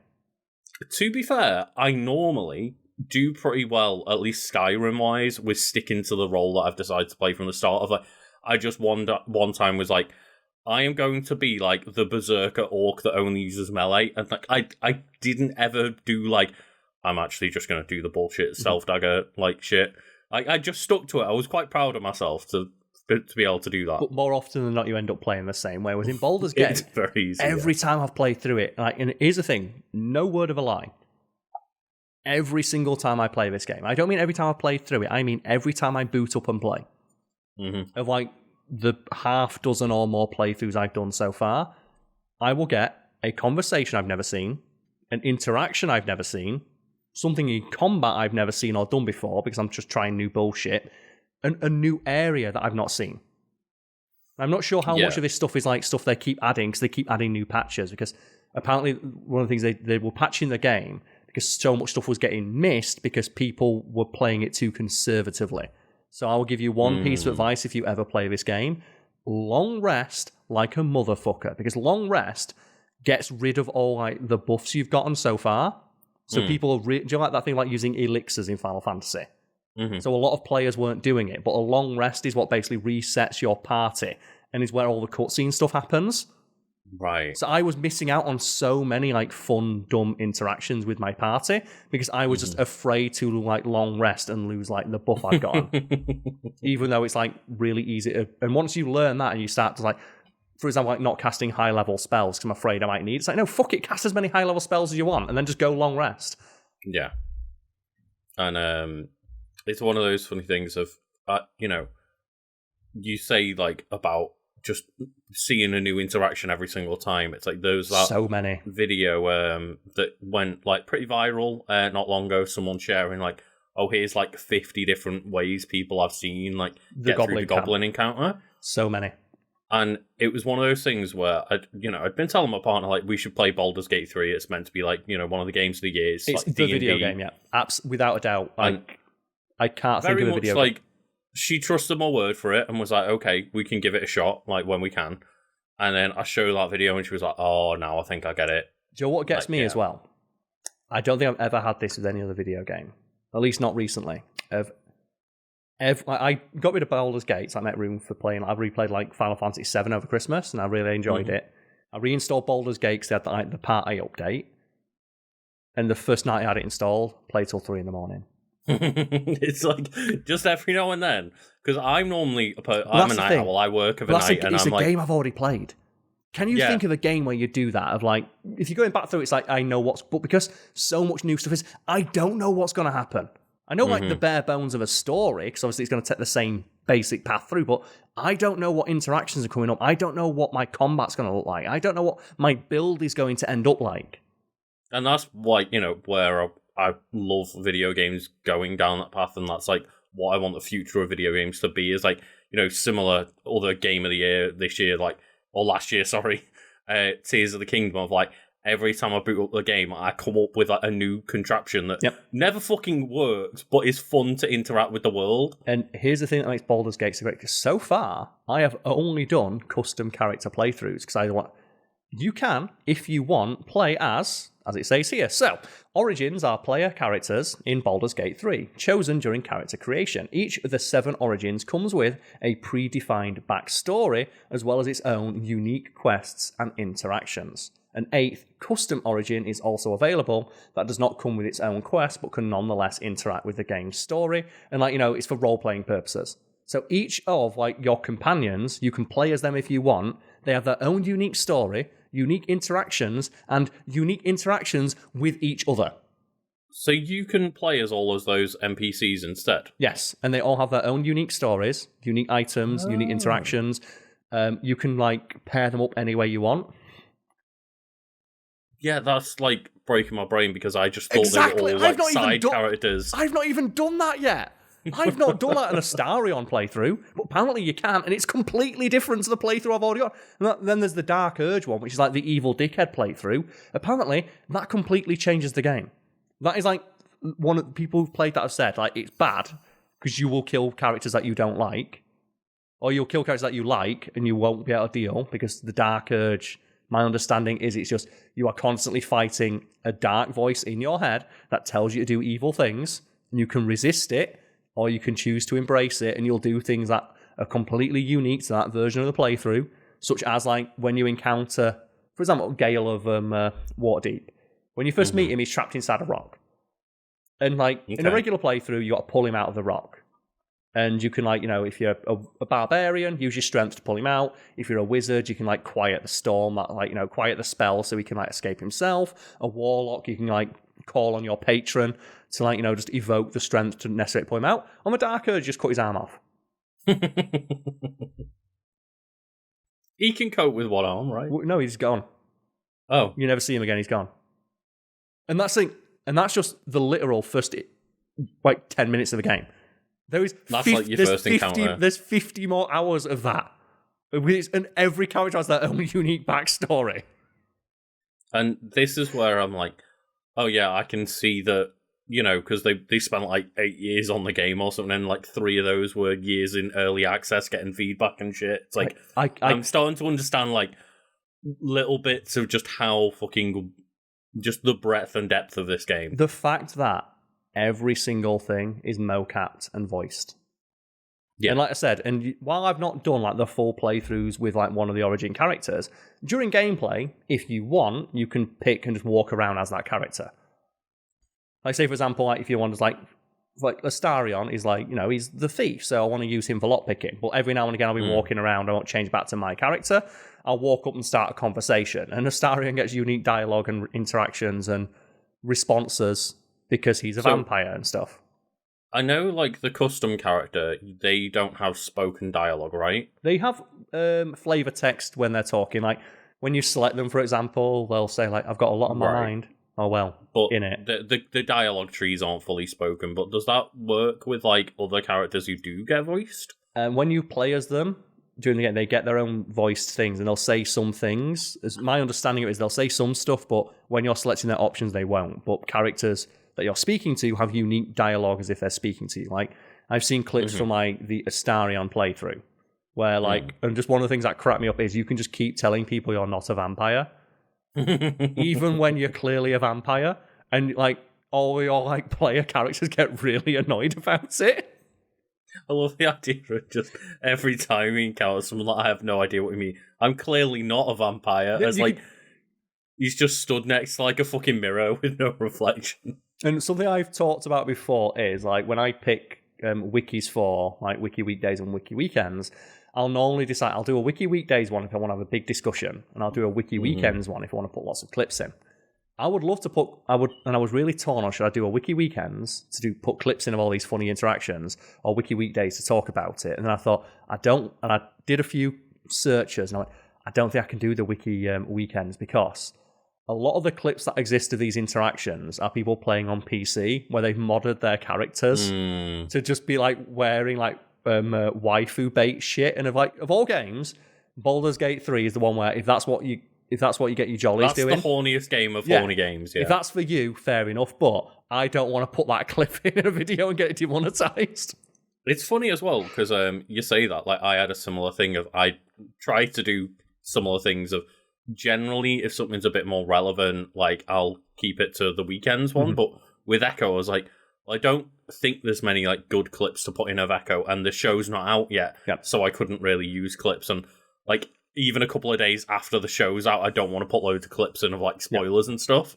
[SPEAKER 2] To be fair, I normally do pretty well, at least Skyrim-wise, with sticking to the role that I've decided to play from the start. Of like, I just one time was like, I am going to be like the berserker orc that only uses melee, and like I didn't ever do like, I'm actually just going to do the bullshit stealth dagger like shit. I just stuck to it. I was quite proud of myself to be able to do that.
[SPEAKER 1] But more often than not, you end up playing the same way. Whereas in Baldur's Gate,
[SPEAKER 2] it's very easy.
[SPEAKER 1] Every time I've played through it, like, and here's the thing, no word of a lie. Every single time I play this game, I don't mean every time I play through it, I mean every time I boot up and play. Of like the half dozen or more playthroughs I've done so far, I will get a conversation I've never seen, an interaction I've never seen, something in combat I've never seen or done before because I'm just trying new bullshit, and a new area that I've not seen. I'm not sure how much of this stuff is like stuff they keep adding because they keep adding new patches, because apparently one of the things they were patching the game because so much stuff was getting missed because people were playing it too conservatively. So I will give you one piece of advice if you ever play this game. Long rest like a motherfucker, because long rest gets rid of all like the buffs you've gotten so far. So people, do you like that thing like using elixirs in Final Fantasy? So a lot of players weren't doing it, but a long rest is what basically resets your party and is where all the cutscene stuff happens.
[SPEAKER 2] Right.
[SPEAKER 1] So I was missing out on so many like fun, dumb interactions with my party because I was just afraid to like long rest and lose like the buff I've got on. Even though it's like really easy to, and once you learn that and you start to like, for example, like not casting high level spells because I'm afraid I might need, it's like, no, fuck it, cast as many high level spells as you want and then just go long rest.
[SPEAKER 2] Yeah. And it's one of those funny things of, you know, you say like about just seeing a new interaction every single time. It's like that
[SPEAKER 1] so many
[SPEAKER 2] video that went like pretty viral not long ago. Someone sharing like, oh, here's like 50 different ways people I've seen like get through the goblin encounter.
[SPEAKER 1] So many. And
[SPEAKER 2] it was one of those things where I'd been telling my partner like we should play Baldur's Gate 3. It's meant to be like, you know, one of the games of the year.
[SPEAKER 1] It's
[SPEAKER 2] like
[SPEAKER 1] the
[SPEAKER 2] D&D.
[SPEAKER 1] video game, yeah. Without a doubt. Like, I can't think of a video
[SPEAKER 2] game. She trusted my word for it and was like, okay, we can give it a shot, like, when we can. And then I showed that video and she was like, oh, now I think I get it.
[SPEAKER 1] Do you know what gets me as well? I don't think I've ever had this with any other video game. At least not recently. I got rid of Baldur's Gate, so I made room for playing. I've replayed like Final Fantasy 7 over Christmas and I really enjoyed it. I reinstalled Baldur's Gate because they had the party update. And the first night I had it installed, played till 3 a.m.
[SPEAKER 2] It's like just every now and then, because I'm normally I'm a night owl. I work of a night, and
[SPEAKER 1] it's
[SPEAKER 2] I'm
[SPEAKER 1] a game I've already played. Can you think of a game where you do that? Of like, if you're going back through, it's like I know but because so much new stuff is, I don't know what's going to happen. I know like the bare bones of a story, because obviously it's going to take the same basic path through, but I don't know what interactions are coming up. I don't know what my combat's going to look like. I don't know what my build is going to end up like.
[SPEAKER 2] And that's like, you know, where I love video games going down that path, and that's like what I want the future of video games to be, is like, you know, similar other game of the year this year, like, or last year, sorry, Tears of the Kingdom, of like, every time I boot up the game, I come up with like, a new contraption that never fucking works, but is fun to interact with the world.
[SPEAKER 1] And here's the thing that makes Baldur's Gate so great, because so far, I have only done custom character playthroughs, because I want, you can, if you want, play as it says here. So, origins are player characters in Baldur's Gate 3, chosen during character creation. Each of the 7 origins comes with a predefined backstory, as well as its own unique quests and interactions. An 8th custom origin is also available that does not come with its own quest, but can nonetheless interact with the game's story. And like, you know, it's for role-playing purposes. So each of like your companions, you can play as them if you want. They have their own unique story, unique interactions, and unique interactions with each other.
[SPEAKER 2] So you can play as all of those NPCs instead?
[SPEAKER 1] Yes, and they all have their own unique stories, unique items, unique interactions. You can like pair them up any way you want.
[SPEAKER 2] Yeah, that's like breaking my brain, because I just thought they were all like side characters.
[SPEAKER 1] I've not even done that yet. I've not done that in a Astarion playthrough, but apparently you can, and it's completely different to the playthrough I've already got. And then there's the Dark Urge one, which is like the evil dickhead playthrough. Apparently, that completely changes the game. That is like one of the people who've played that have said, like, it's bad because you will kill characters that you don't like, or you'll kill characters that you like and you won't be able to deal because the Dark Urge, my understanding is it's just you are constantly fighting a dark voice in your head that tells you to do evil things, and you can resist it, or you can choose to embrace it, and you'll do things that are completely unique to that version of the playthrough, such as like when you encounter, for example, Gale of Waterdeep. When you first meet him, he's trapped inside a rock. And like in a regular playthrough, you got to pull him out of the rock. And you can, like, you know, if you're a barbarian, use your strength to pull him out. If you're a wizard, you can, like, quiet the storm, like, you know, quiet the spell so he can, like, escape himself. A warlock, you can, like, call on your patron to, like, you know, just evoke the strength to necessarily pull him out. On the Dark Urge, just cut his arm off.
[SPEAKER 2] He can cope with one arm, right?
[SPEAKER 1] No, he's gone.
[SPEAKER 2] Oh.
[SPEAKER 1] You never see him again, he's gone. And that's just the literal first, like, 10 minutes of the game. That's 50,
[SPEAKER 2] like your first encounter.
[SPEAKER 1] There's 50 more hours of that. And every character has their own unique backstory.
[SPEAKER 2] And this is where I'm like, oh yeah, I can see that, you know, because they spent like 8 years on the game or something, and like 3 of those were years in early access getting feedback and shit. It's like, I'm starting to understand like little bits of just how fucking, just the breadth and depth of this game.
[SPEAKER 1] The fact that every single thing is mocapped and voiced. Yeah. And like I said, and while I've not done like the full playthroughs with like one of the origin characters, during gameplay, if you want, you can pick and just walk around as that character. Like say, for example, like if you want to like Astarion is like, you know, he's the thief, so I want to use him for lockpicking. But every now and again I'll be walking around, I won't change back to my character. I'll walk up and start a conversation. And Astarion gets unique dialogue and interactions and responses because he's a vampire and stuff.
[SPEAKER 2] I know, like, the custom character, they don't have spoken dialogue, right?
[SPEAKER 1] They have flavor text when they're talking. Like, when you select them, for example, they'll say, like, I've got a lot on my mind. Oh, well,
[SPEAKER 2] but
[SPEAKER 1] in it.
[SPEAKER 2] The dialogue trees aren't fully spoken, but does that work with, like, other characters who do get voiced?
[SPEAKER 1] When you play as them, during the game, they get their own voiced things, and they'll say some things. As my understanding of it is they'll say some stuff, but when you're selecting their options, they won't. But characters that you're speaking to have unique dialogue as if they're speaking to you. Like, I've seen clips from like the Astarion playthrough where like, and just one of the things that cracked me up is you can just keep telling people you're not a vampire, even when you're clearly a vampire, and like all your like player characters get really annoyed about it.
[SPEAKER 2] I love the idea of just every time he encounters someone that I have no idea what you mean. I'm clearly not a vampire. It's like he's just stood next to like a fucking mirror with no reflection.
[SPEAKER 1] And something I've talked about before is like when I pick wikis for like Wiki Weekdays and Wiki Weekends, I'll normally decide I'll do a Wiki Weekdays one if I want to have a big discussion, and I'll do a Wiki Weekends one if I want to put lots of clips in. I would love to and I was really torn on should I do a Wiki Weekends to put clips in of all these funny interactions, or Wiki Weekdays to talk about it. And then I thought and I did a few searches, and I went, I don't think I can do the Wiki Weekends because a lot of the clips that exist of these interactions are people playing on PC where they've modded their characters to just be like wearing like waifu bait shit. And of all games, Baldur's Gate 3 is the one where if that's what you get your jollies doing.
[SPEAKER 2] That's the horniest game of horny games, yeah.
[SPEAKER 1] If that's for you, fair enough, but I don't want to put that clip in a video and get it demonetized.
[SPEAKER 2] It's funny as well, because you say that, like, I had a similar thing of, I tried to do similar things of, generally, if something's a bit more relevant, like, I'll keep it to the weekends one, but with Echo, I was like, I don't think there's many, like, good clips to put in of Echo, and the show's not out yet, so I couldn't really use clips, and, like, even a couple of days after the show's out, I don't want to put loads of clips in of, like, spoilers and stuff.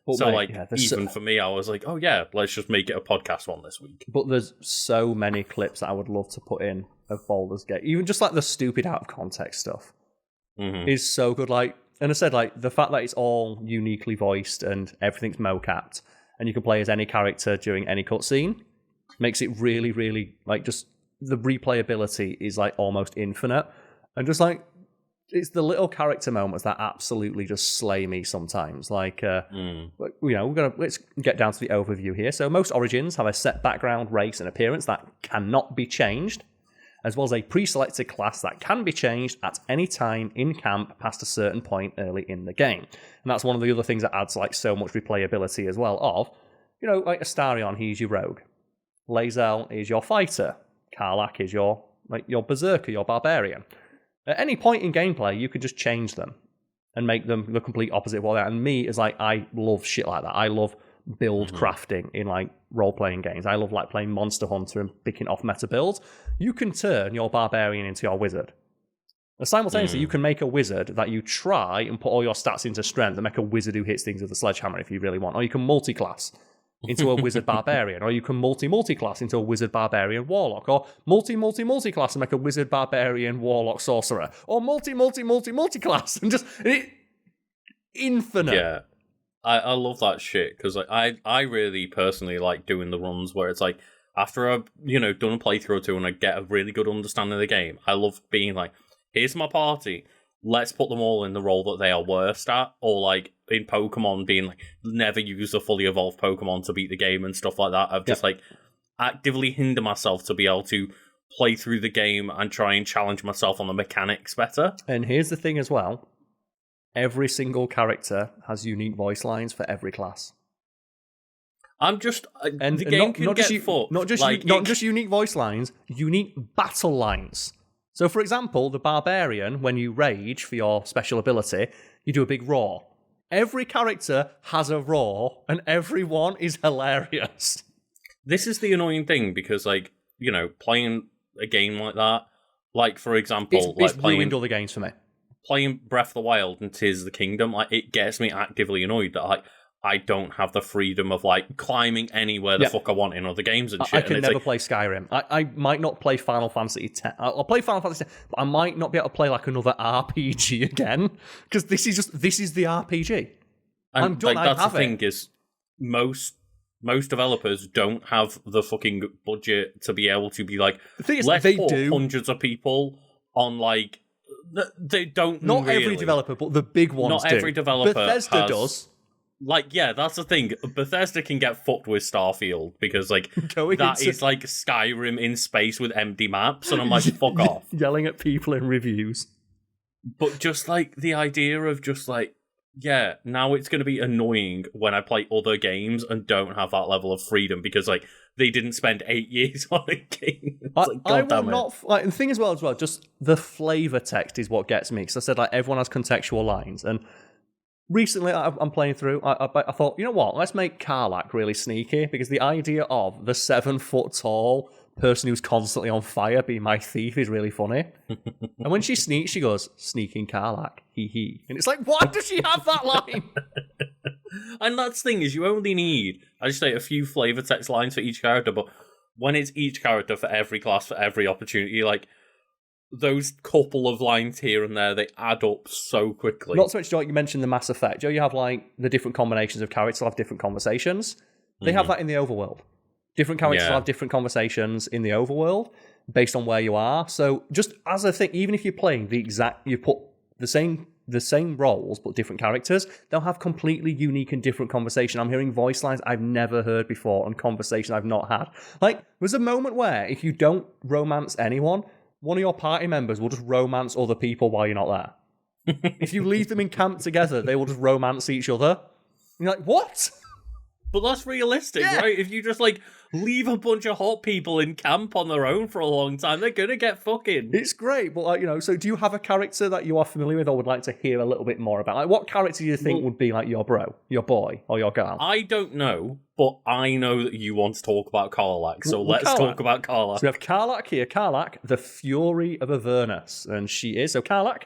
[SPEAKER 2] But so, mate, even for me, I was like, oh, yeah, let's just make it a podcast one this week.
[SPEAKER 1] But there's so many clips that I would love to put in of Baldur's Gate. Even just, like, the stupid out-of-context stuff is so good. Like, and I said, like, the fact that it's all uniquely voiced and everything's mocapped, and you can play as any character during any cutscene, makes it really, really, like, just the replayability is, like, almost infinite. And just, like, it's the little character moments that absolutely just slay me sometimes. Like, let's get down to the overview here. So most Origins have a set background, race, and appearance that cannot be changed, as well as a pre-selected class that can be changed at any time in camp past a certain point early in the game. And that's one of the other things that adds like so much replayability as well of, like Astarion, he's your rogue. lae'zel is your fighter. Karlach is your berserker, your barbarian. At any point in gameplay, you could just change them and make them the complete opposite of what they are. And me is like, I love shit like that. I love build crafting in like role-playing games. I love like playing Monster Hunter and picking off meta builds. You can turn your barbarian into your wizard. And simultaneously, you can make a wizard that you try and put all your stats into strength and make a wizard who hits things with a sledgehammer if you really want. Or you can multi-class into a wizard barbarian, or you can multi-class into a wizard barbarian warlock, or multi-class and make a wizard barbarian warlock sorcerer, or multi-class and just infinite.
[SPEAKER 2] Yeah, I love that shit because I really personally like doing the runs where it's like after I've done a playthrough or two and I get a really good understanding of the game. I love being like, here's my party. Let's put them all in the role that they are worst at, or like in Pokemon being like, never use a fully evolved Pokemon to beat the game and stuff like that. I've just like actively hinder myself to be able to play through the game and try and challenge myself on the mechanics better.
[SPEAKER 1] And here's the thing as well. Every single character has unique voice lines for every class.
[SPEAKER 2] I'm just... and the game can get fucked.
[SPEAKER 1] Not just unique voice lines, unique battle lines. So, for example, the Barbarian, when you rage for your special ability, you do a big roar. Every character has a roar, and everyone is hilarious.
[SPEAKER 2] This is the annoying thing, because, playing a game like that, for example...
[SPEAKER 1] It's ruined all the games for me.
[SPEAKER 2] Playing Breath of the Wild and Tears of the Kingdom, it gets me actively annoyed that, I don't have the freedom of climbing anywhere the fuck I want in other games and shit.
[SPEAKER 1] I can never play Skyrim. I might not play Final Fantasy X. I'll play Final Fantasy X, but I might not be able to play another RPG again because this is the RPG.
[SPEAKER 2] And
[SPEAKER 1] I'm done.
[SPEAKER 2] That's the thing is most developers don't have the fucking budget to be able to be like, the thing is, let's put hundreds of people on they don't.
[SPEAKER 1] Not
[SPEAKER 2] really.
[SPEAKER 1] Every developer, but the big ones.
[SPEAKER 2] Not every developer.
[SPEAKER 1] Bethesda does.
[SPEAKER 2] That's the thing. Bethesda can get fucked with Starfield because, is Skyrim in space with empty maps, and I'm like, fuck off.
[SPEAKER 1] Yelling at people in reviews.
[SPEAKER 2] But just, the idea of just, now it's going to be annoying when I play other games and don't have that level of freedom because, they didn't spend 8 years on a game.
[SPEAKER 1] I will not... and the thing as well, just the flavor text is what gets me. Because I said, everyone has contextual lines, and... Recently, I'm playing through, I thought, you know what, let's make Karlach really sneaky, because the idea of the 7-foot-tall person who's constantly on fire being my thief is really funny. And when she sneaks, she goes, sneaking Karlach, hee. And it's like, why does she have that line?
[SPEAKER 2] And that's the thing, is you only need, I just say, a few flavor text lines for each character, but when it's each character for every class, for every opportunity, those couple of lines here and there, they add up so quickly.
[SPEAKER 1] Not so much, you mentioned the Mass Effect. You have, the different combinations of characters have different conversations. They have that in the overworld. Different characters have different conversations in the overworld based on where you are. So, just as a thing, even if you're playing you put the same roles, but different characters, they'll have completely unique and different conversation. I'm hearing voice lines I've never heard before and conversations I've not had. There's a moment where, if you don't romance anyone, one of your party members will just romance other people while you're not there. If you leave them in camp together, they will just romance each other. And you're like, what?
[SPEAKER 2] But that's realistic, right? If you just, leave a bunch of hot people in camp on their own for a long time, they're going to get fucking.
[SPEAKER 1] It's great, but, so do you have a character that you are familiar with or would like to hear a little bit more about? What character do you think would be, your bro, your boy, or your girl?
[SPEAKER 2] I don't know, but I know that you want to talk about Karlach, so let's talk about Karlach.
[SPEAKER 1] So we have Karlach here. Karlach, the Fury of Avernus. And she is, Karlach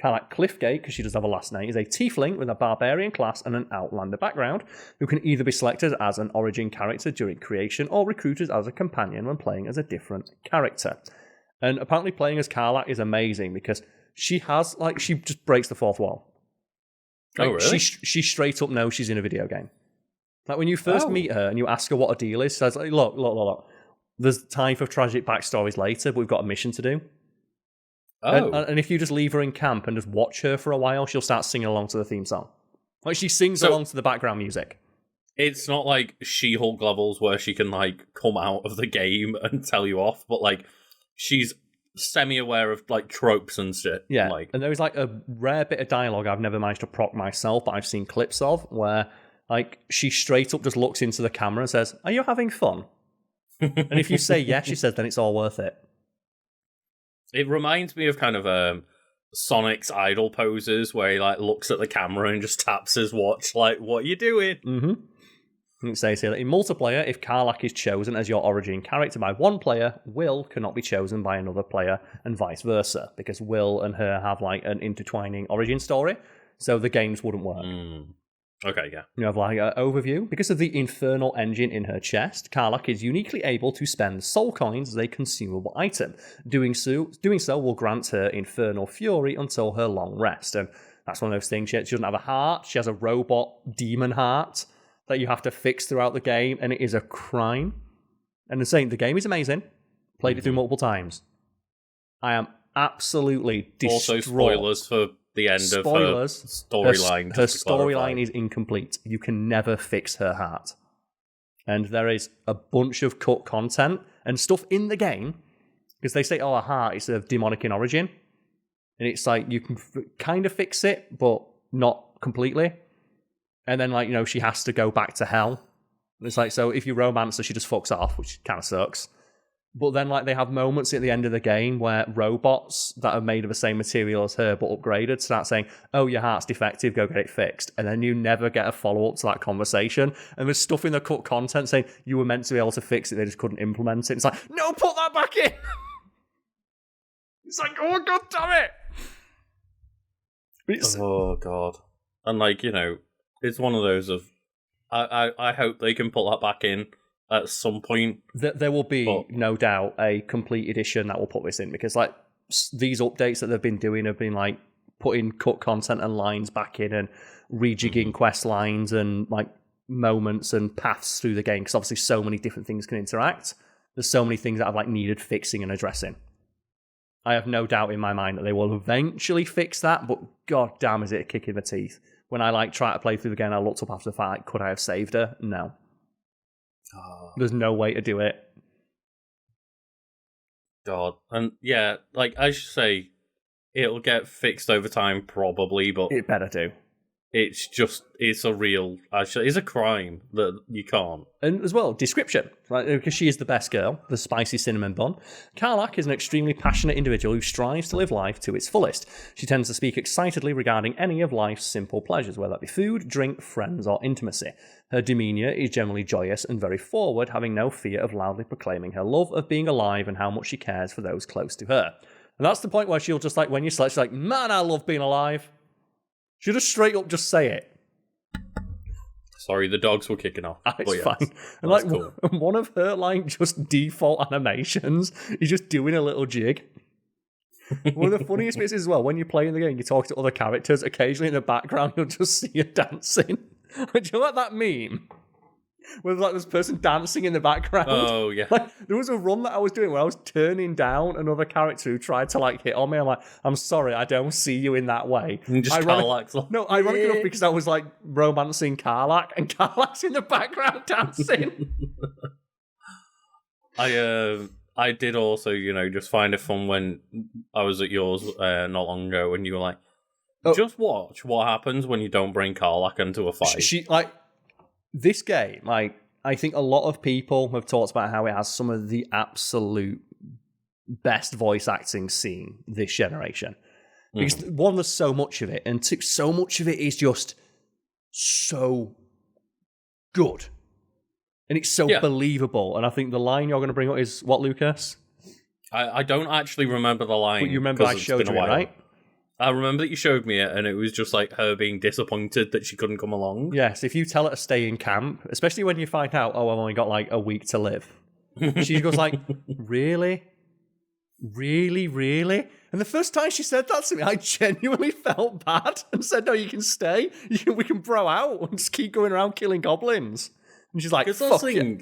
[SPEAKER 1] Cliffgate, because she does have a last name, is a tiefling with a barbarian class and an outlander background, who can either be selected as an origin character during creation or recruited as a companion when playing as a different character. And apparently playing as Karlach is amazing because she has, she just breaks the fourth wall.
[SPEAKER 2] Oh, really?
[SPEAKER 1] She straight up knows she's in a video game. When you first meet her and you ask her what a deal is, she says, look. There's time for tragic backstories later, but we've got a mission to do. And if you just leave her in camp and just watch her for a while, she'll start singing along to the theme song. Like, she sings along to the background music.
[SPEAKER 2] It's not like She-Hulk levels where she can, like, come out of the game and tell you off, but, like, she's semi-aware of, like, tropes and shit.
[SPEAKER 1] Yeah,
[SPEAKER 2] like,
[SPEAKER 1] and there is, like, a rare bit of dialogue I've never managed to proc myself, but I've seen clips of, where, like, she straight up just looks into the camera and says, "Are you having fun?" And if you say yes, she says, then it's all worth it.
[SPEAKER 2] It reminds me of kind of Sonic's idol poses where he like looks at the camera and just taps his watch like, "What are you doing?"
[SPEAKER 1] Mm-hmm. It says here that in multiplayer, if Karlach is chosen as your origin character by one player, Will cannot be chosen by another player and vice versa, because Will and her have like an intertwining origin story, so the games wouldn't work.
[SPEAKER 2] Okay, yeah.
[SPEAKER 1] You have like an overview. Because of the infernal engine in her chest, Karlach is uniquely able to spend soul coins as a consumable item. Doing so will grant her infernal fury until her long rest. And that's one of those things. She doesn't have a heart. She has a robot demon heart that you have to fix throughout the game, and it is a crime. And I'm saying the game is amazing. Played it through multiple times. I am absolutely distraught.
[SPEAKER 2] Also, spoilers for the end of her storyline.
[SPEAKER 1] Her storyline is incomplete. You can never fix her heart. And there is a bunch of cut content and stuff in the game, because they say, her heart is of demonic in origin. And it's like, you can kind of fix it, but not completely. And then, like, she has to go back to hell. And it's like, so if you romance her, she just fucks off, which kind of sucks. But then, like, they have moments at the end of the game where robots that are made of the same material as her but upgraded start saying, "Oh, your heart's defective, go get it fixed." And then you never get a follow-up to that conversation. And there's stuff in the cut content saying you were meant to be able to fix it, they just couldn't implement it. It's like, no, put that back in! It's like, oh, God damn it!
[SPEAKER 2] Oh, God. And, like, it's one of those of, I hope they can put that back in at some point.
[SPEAKER 1] There will be, no doubt, a complete edition that will put this in, because like these updates that they've been doing have been like putting cut content and lines back in and rejigging quest lines and like moments and paths through the game, because obviously so many different things can interact. There's so many things that have like needed fixing and addressing. I have no doubt in my mind that they will eventually fix that, but god damn is it a kick in the teeth. When I like try to play through the game, I looked up after the fact, like, could I have saved her? No. There's no way to do it.
[SPEAKER 2] God. And yeah, like I should say, it'll get fixed over time probably, but
[SPEAKER 1] it better do.
[SPEAKER 2] It's a crime that you can't.
[SPEAKER 1] And as well, description, right? Because she is the best girl, the spicy cinnamon bun. Karlach is an extremely passionate individual who strives to live life to its fullest. She tends to speak excitedly regarding any of life's simple pleasures, whether that be food, drink, friends, or intimacy. Her demeanour is generally joyous and very forward, having no fear of loudly proclaiming her love of being alive and how much she cares for those close to her. And that's the point where she'll just like, when you select, she's like, "Man, I love being alive." She'll just straight up just say it.
[SPEAKER 2] Sorry, the dogs were kicking off.
[SPEAKER 1] It's fine. And like cool. One of her like just default animations is just doing a little jig. One of the funniest bits is as well, when you play in the game, you talk to other characters, occasionally in the background you'll just see her dancing. Do you like that meme? With like this person dancing in the background.
[SPEAKER 2] Oh yeah.
[SPEAKER 1] Like there was a run that I was doing where I was turning down another character who tried to like hit on me. I'm like, "I'm sorry, I don't see you in that way."
[SPEAKER 2] And just Karlach's
[SPEAKER 1] no, ironic enough, because I was like romancing Karlach, and Karlach's in the background dancing.
[SPEAKER 2] I did also, just find it fun when I was at yours not long ago, and you were like, just watch what happens when you don't bring Karlach into a fight.
[SPEAKER 1] She like. This game, like, I think a lot of people have talked about how it has some of the absolute best voice acting seen this generation. Because one, there's so much of it, and two, so much of it is just so good. And it's so believable. And I think the line you're going to bring up is what, Lucas?
[SPEAKER 2] I don't actually remember the line.
[SPEAKER 1] But you remember I showed you it, right?
[SPEAKER 2] I remember that you showed me it, and it was just like her being disappointed that she couldn't come along.
[SPEAKER 1] Yes, if you tell her to stay in camp, especially when you find out, I've only got like a week to live. She goes like, "Really? Really, really?" And the first time she said that to me, I genuinely felt bad and said, "No, you can stay. We can bro out and just keep going around killing goblins." And she's like, "Fuck you."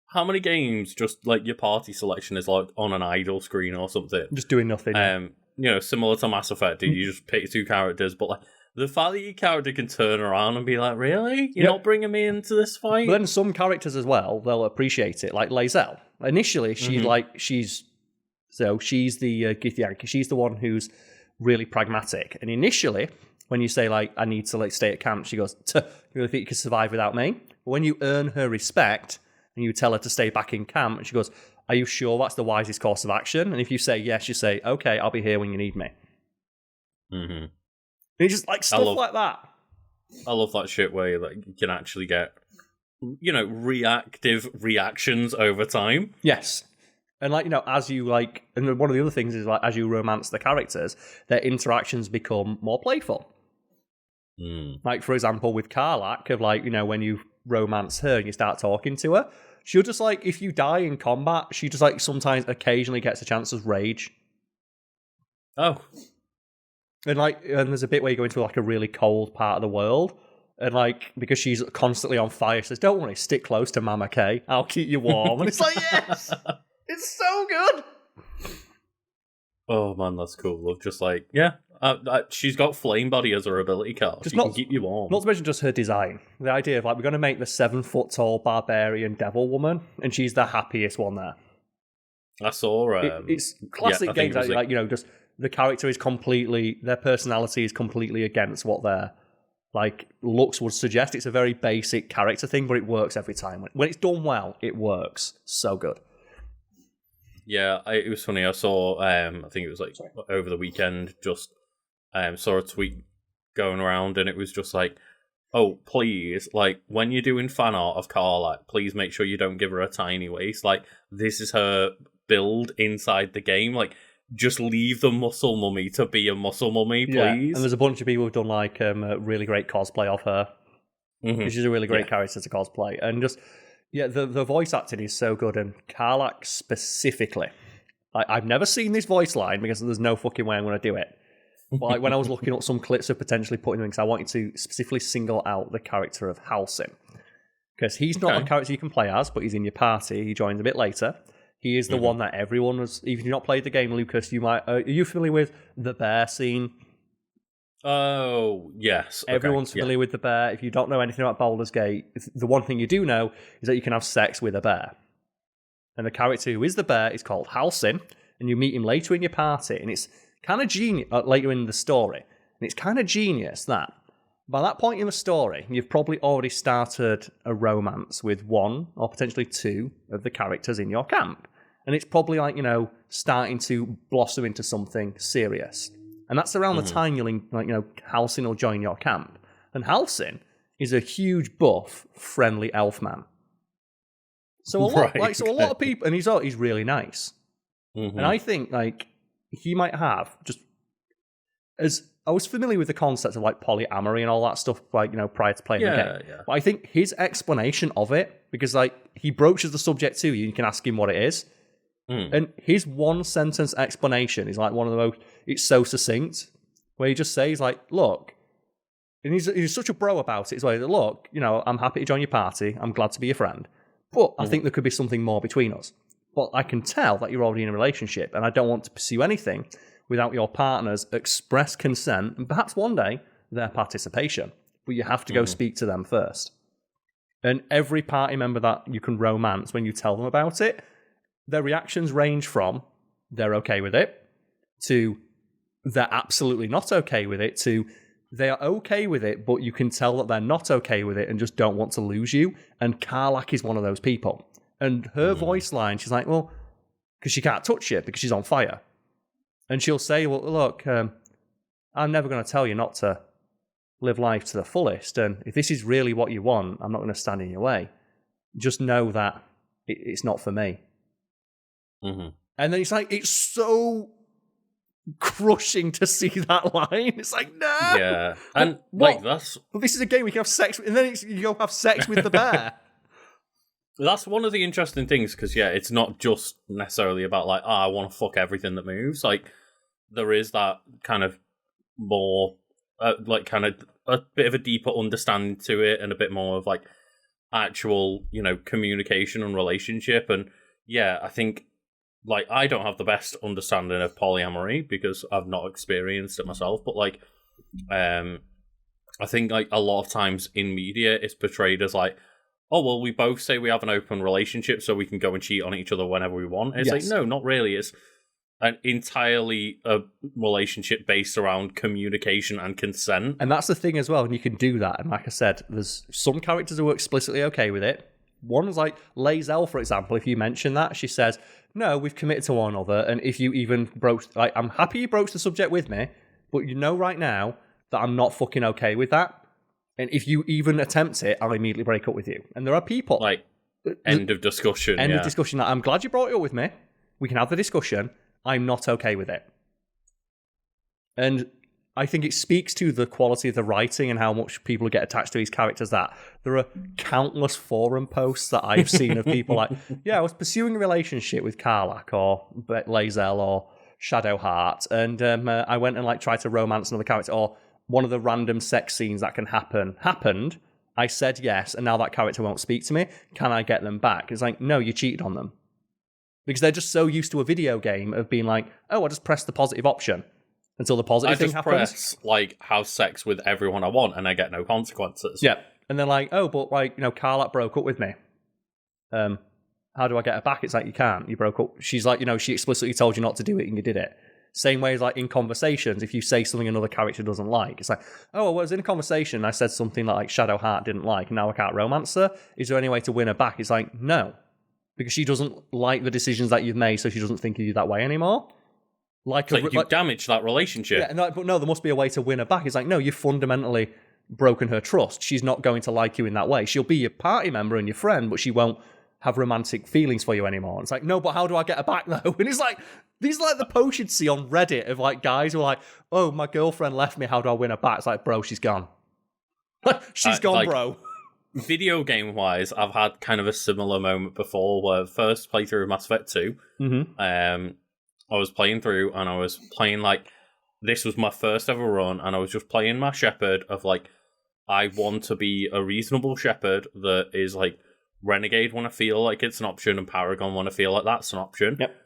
[SPEAKER 2] How many games just like your party selection is like on an idle screen or something?
[SPEAKER 1] Just doing nothing.
[SPEAKER 2] similar to Mass Effect, you just pick two characters, but like the fact that your character can turn around and be like, really? You're not bringing me into this fight?
[SPEAKER 1] But then some characters as well, they'll appreciate it. Like lae'zel. Initially, she's she's the Githyanki. She's the one who's really pragmatic. And initially, when you say, like, I need to like stay at camp, she goes, you really think you can survive without me? But when you earn her respect and you tell her to stay back in camp, and she goes, are you sure that's the wisest course of action? And if you say yes, you say, okay, I'll be here when you need me.
[SPEAKER 2] Mm-hmm.
[SPEAKER 1] And it's just like stuff like that.
[SPEAKER 2] I love that shit where like you can actually get, reactive reactions over time.
[SPEAKER 1] Yes. And like, as you like, and one of the other things is like, as you romance the characters, their interactions become more playful. Like, for example, with Karl, of like, when you romance her and you start talking to her, she'll just like, if you die in combat, she just like sometimes occasionally gets a chance to rage.
[SPEAKER 2] Oh.
[SPEAKER 1] And there's a bit where you go into like a really cold part of the world, and like, because she's constantly on fire, she says, don't worry, stick close to Mama K, I'll keep you warm. And it's like, yes! It's so good!
[SPEAKER 2] Oh man, that's cool. Just like, she's got flame body as her ability card. She can keep you warm.
[SPEAKER 1] Not to mention just her design. The idea of like, we're going to make the 7-foot tall barbarian devil woman, and she's the happiest one there.
[SPEAKER 2] I saw
[SPEAKER 1] it's classic games, just the character is their personality is completely against what their like looks would suggest. It's a very basic character thing, but it works every time. When it's done well, it works so good.
[SPEAKER 2] Yeah, it was funny. I saw, I think it was like over the weekend, just saw a tweet going around, and it was just like, oh, please, like, when you're doing fan art of Karl, please make sure you don't give her a tiny waist. Like, this is her build inside the game. Like, just leave the muscle mummy to be a muscle mummy, please.
[SPEAKER 1] Yeah. And there's a bunch of people who've done like a really great cosplay of her. Mm-hmm. She's a really great character to cosplay. And just, the voice acting is so good. And Karl specifically, I've never seen this voice line because there's no fucking way I'm going to do it. But like, when I was looking up some clips of potentially putting them in, because I wanted to specifically single out the character of Halsin. Because he's not a character you can play as, but he's in your party. He joins a bit later. He is the one that everyone was... Even if you've not played the game, Lucas, you might... are you familiar with the bear scene?
[SPEAKER 2] Oh, yes.
[SPEAKER 1] Everyone's familiar with the bear. If you don't know anything about Baldur's Gate, the one thing you do know is that you can have sex with a bear. And the character who is the bear is called Halsin, and you meet him later in your party, and it's kind of genius... later in the story. And it's kind of genius that by that point in the story, you've probably already started a romance with one or potentially two of the characters in your camp. And it's probably like, starting to blossom into something serious. And that's around the time Halsin will join your camp. And Halsin is a huge buff, friendly elf man. So a lot of people, and he's really nice. Mm-hmm. And I think like he might have as I was familiar with the concept of like polyamory and all that stuff, like, prior to playing the game. Yeah. But I think his explanation of it, because like he broaches the subject to you, you can ask him what it is. And his one sentence explanation is like one of the most, it's so succinct, where he just says like, look, and he's such a bro about it. He's like, look, I'm happy to join your party. I'm glad to be your friend. But I think there could be something more between us. But I can tell that you're already in a relationship, and I don't want to pursue anything without your partner's express consent, and perhaps one day, their participation. But you have to go speak to them first. And every party member that you can romance, when you tell them about it, their reactions range from, they're okay with it, to, they're absolutely not okay with it, to, they are okay with it, but you can tell that they're not okay with it and just don't want to lose you. And Karl is one of those people. And her voice line, she's like, well, because she can't touch it because she's on fire. And she'll say, well, look, I'm never going to tell you not to live life to the fullest. And if this is really what you want, I'm not going to stand in your way. Just know that it's not for me. Mm-hmm. And then it's like, it's so crushing to see that line. It's like, no.
[SPEAKER 2] Yeah. And like, that's...
[SPEAKER 1] But this is a game we can have sex with, and then you go have sex with the bear.
[SPEAKER 2] That's one of the interesting things, because, it's not just necessarily about, like, I want to fuck everything that moves. Like, there is that kind of more, kind of a bit of a deeper understanding to it, and a bit more of, like, actual, communication and relationship. And, I think like, I don't have the best understanding of polyamory because I've not experienced it myself, but, like, I think, like, a lot of times in media, it's portrayed as, like, oh, well, we both say we have an open relationship so we can go and cheat on each other whenever we want. And it's like, no, not really. It's an entirely a relationship based around communication and consent.
[SPEAKER 1] And that's the thing as well, and you can do that. And like I said, there's some characters who are explicitly okay with it. One's like lae'zel, for example. If you mention that, she says, no, we've committed to one another. And if you even broach, like, I'm happy you broached the subject with me, but you know right now that I'm not fucking okay with that. And if you even attempt it, I'll immediately break up with you. And there are people...
[SPEAKER 2] Like, end of discussion.
[SPEAKER 1] End of discussion. Like, I'm glad you brought it up with me. We can have the discussion. I'm not okay with it. And I think it speaks to the quality of the writing and how much people get attached to these characters that there are countless forum posts that I've seen of people like, yeah, I was pursuing a relationship with Karl or lae'zel or Shadowheart, and I went and like tried to romance another character, or one of the random sex scenes that can happened. I said yes, and now that character won't speak to me. Can I get them back? It's like, no, you cheated on them. Because they're just so used to a video game of being like, oh, I just press the positive option until the positive thing happens. I just
[SPEAKER 2] press, like, have sex with everyone I want, and I get no consequences.
[SPEAKER 1] Yeah. And they're like, oh, but, like, you know, Karl broke up with me. How do I get her back? It's like, you can't. You broke up. She's like, you know, she explicitly told you not to do it, and you did it. Same way as, like, in conversations, if you say something another character doesn't like, it's like, oh, well, I was in a conversation, I said something that, like, Shadowheart didn't like, and now I can't romance her. Is there any way to win her back? It's like, no. Because she doesn't like the decisions that you've made, so she doesn't think of you that way anymore.
[SPEAKER 2] Like you've damaged that relationship.
[SPEAKER 1] Yeah, but no, there must be a way to win her back. It's like, no, you've fundamentally broken her trust. She's not going to like you in that way. She'll be your party member and your friend, but she won't have romantic feelings for you anymore. It's like, no, but how do I get her back though? And it's like, these are like the posts you'd see on Reddit of like guys who are like, oh, my girlfriend left me, how do I win her back? It's like, bro, she's gone. She's gone, like, bro.
[SPEAKER 2] Video game wise, I've had kind of a similar moment before where first playthrough of Mass Effect 2, I was playing through and I was playing like, this was my first ever run, and I was just playing my shepherd of like, I want to be a reasonable shepherd that is like Renegade when I feel like it's an option, and Paragon when I feel like that's an option.
[SPEAKER 1] Yep.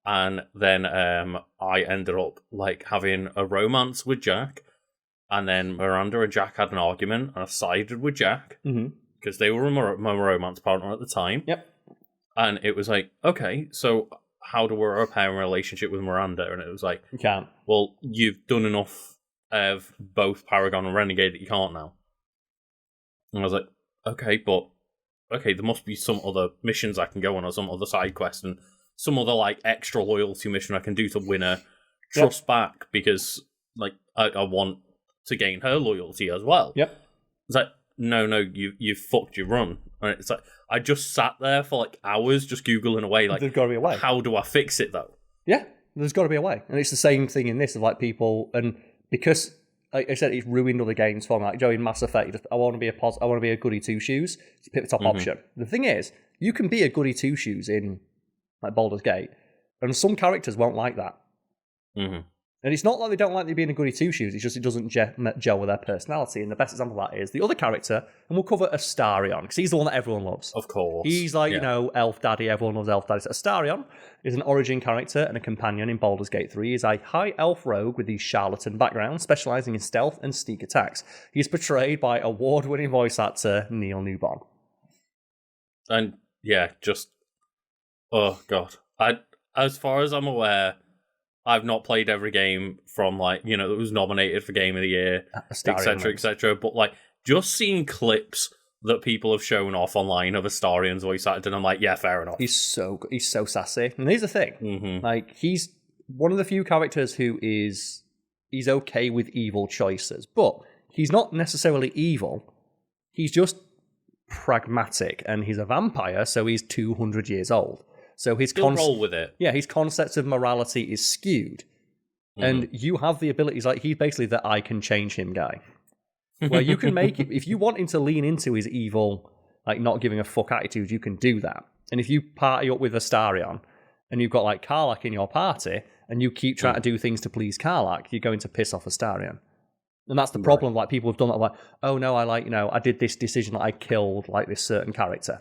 [SPEAKER 2] And then I ended up like having a romance with Jack, and then Miranda and Jack had an argument, and I sided with Jack because they were my romance partner at the time.
[SPEAKER 1] Yep.
[SPEAKER 2] And it was like, okay, so how do we repair a relationship with Miranda? And it was like,
[SPEAKER 1] you can't.
[SPEAKER 2] Well, you've done enough of both Paragon and Renegade that you can't now. And I was like, okay, there must be some other missions I can go on, or some other side quest, and some other like extra loyalty mission I can do to win her trust back, because like I want to gain her loyalty as well.
[SPEAKER 1] Yep.
[SPEAKER 2] It's like, no, you fucked your run. And it's like, I just sat there for like hours just Googling away, like,
[SPEAKER 1] there's got to be a way.
[SPEAKER 2] How do I fix it though?
[SPEAKER 1] Yeah, there's got to be a way. And it's the same thing in this of like people, and because like I said, it's ruined other games for me. Like Joe in Mass Effect, I want to be a goody two shoes. It's pick the top option. The thing is, you can be a goody two shoes in like Baldur's Gate, and some characters won't like that. And it's not like they don't like you being a goody two shoes. It's just it doesn't gel with their personality. And the best example of that is the other character, and we'll cover Astarion because he's the one that everyone loves.
[SPEAKER 2] Of course,
[SPEAKER 1] he's like you know Elf Daddy. Everyone loves Elf Daddy. So Astarion is an origin character and a companion in Baldur's Gate 3. He's a high elf rogue with the charlatan background, specializing in stealth and sneak attacks. He's portrayed by award-winning voice actor Neil Newbon.
[SPEAKER 2] And yeah, just oh god, as far as I'm aware, I've not played every game from, like, you know, that was nominated for Game of the Year, etc., etc. But, like, just seeing clips that people have shown off online of Astarion's voice acting, I'm like, yeah, fair enough.
[SPEAKER 1] He's so sassy. And here's the thing. Like, he's one of the few characters who he's okay with evil choices. But he's not necessarily evil. He's just pragmatic. And he's a vampire, so he's 200 years old. So his
[SPEAKER 2] roll with it.
[SPEAKER 1] Yeah, his concept of morality is skewed. And you have the abilities, like he's basically the I can change him guy. Where you can make it, if you want him to lean into his evil, like not giving a fuck attitude, you can do that. And if you party up with Astarion, and you've got like Karlach in your party, and you keep trying to do things to please Karlach, you're going to piss off Astarion. And that's the problem, like people have done that, like, oh no, I did this decision that I killed like this certain character.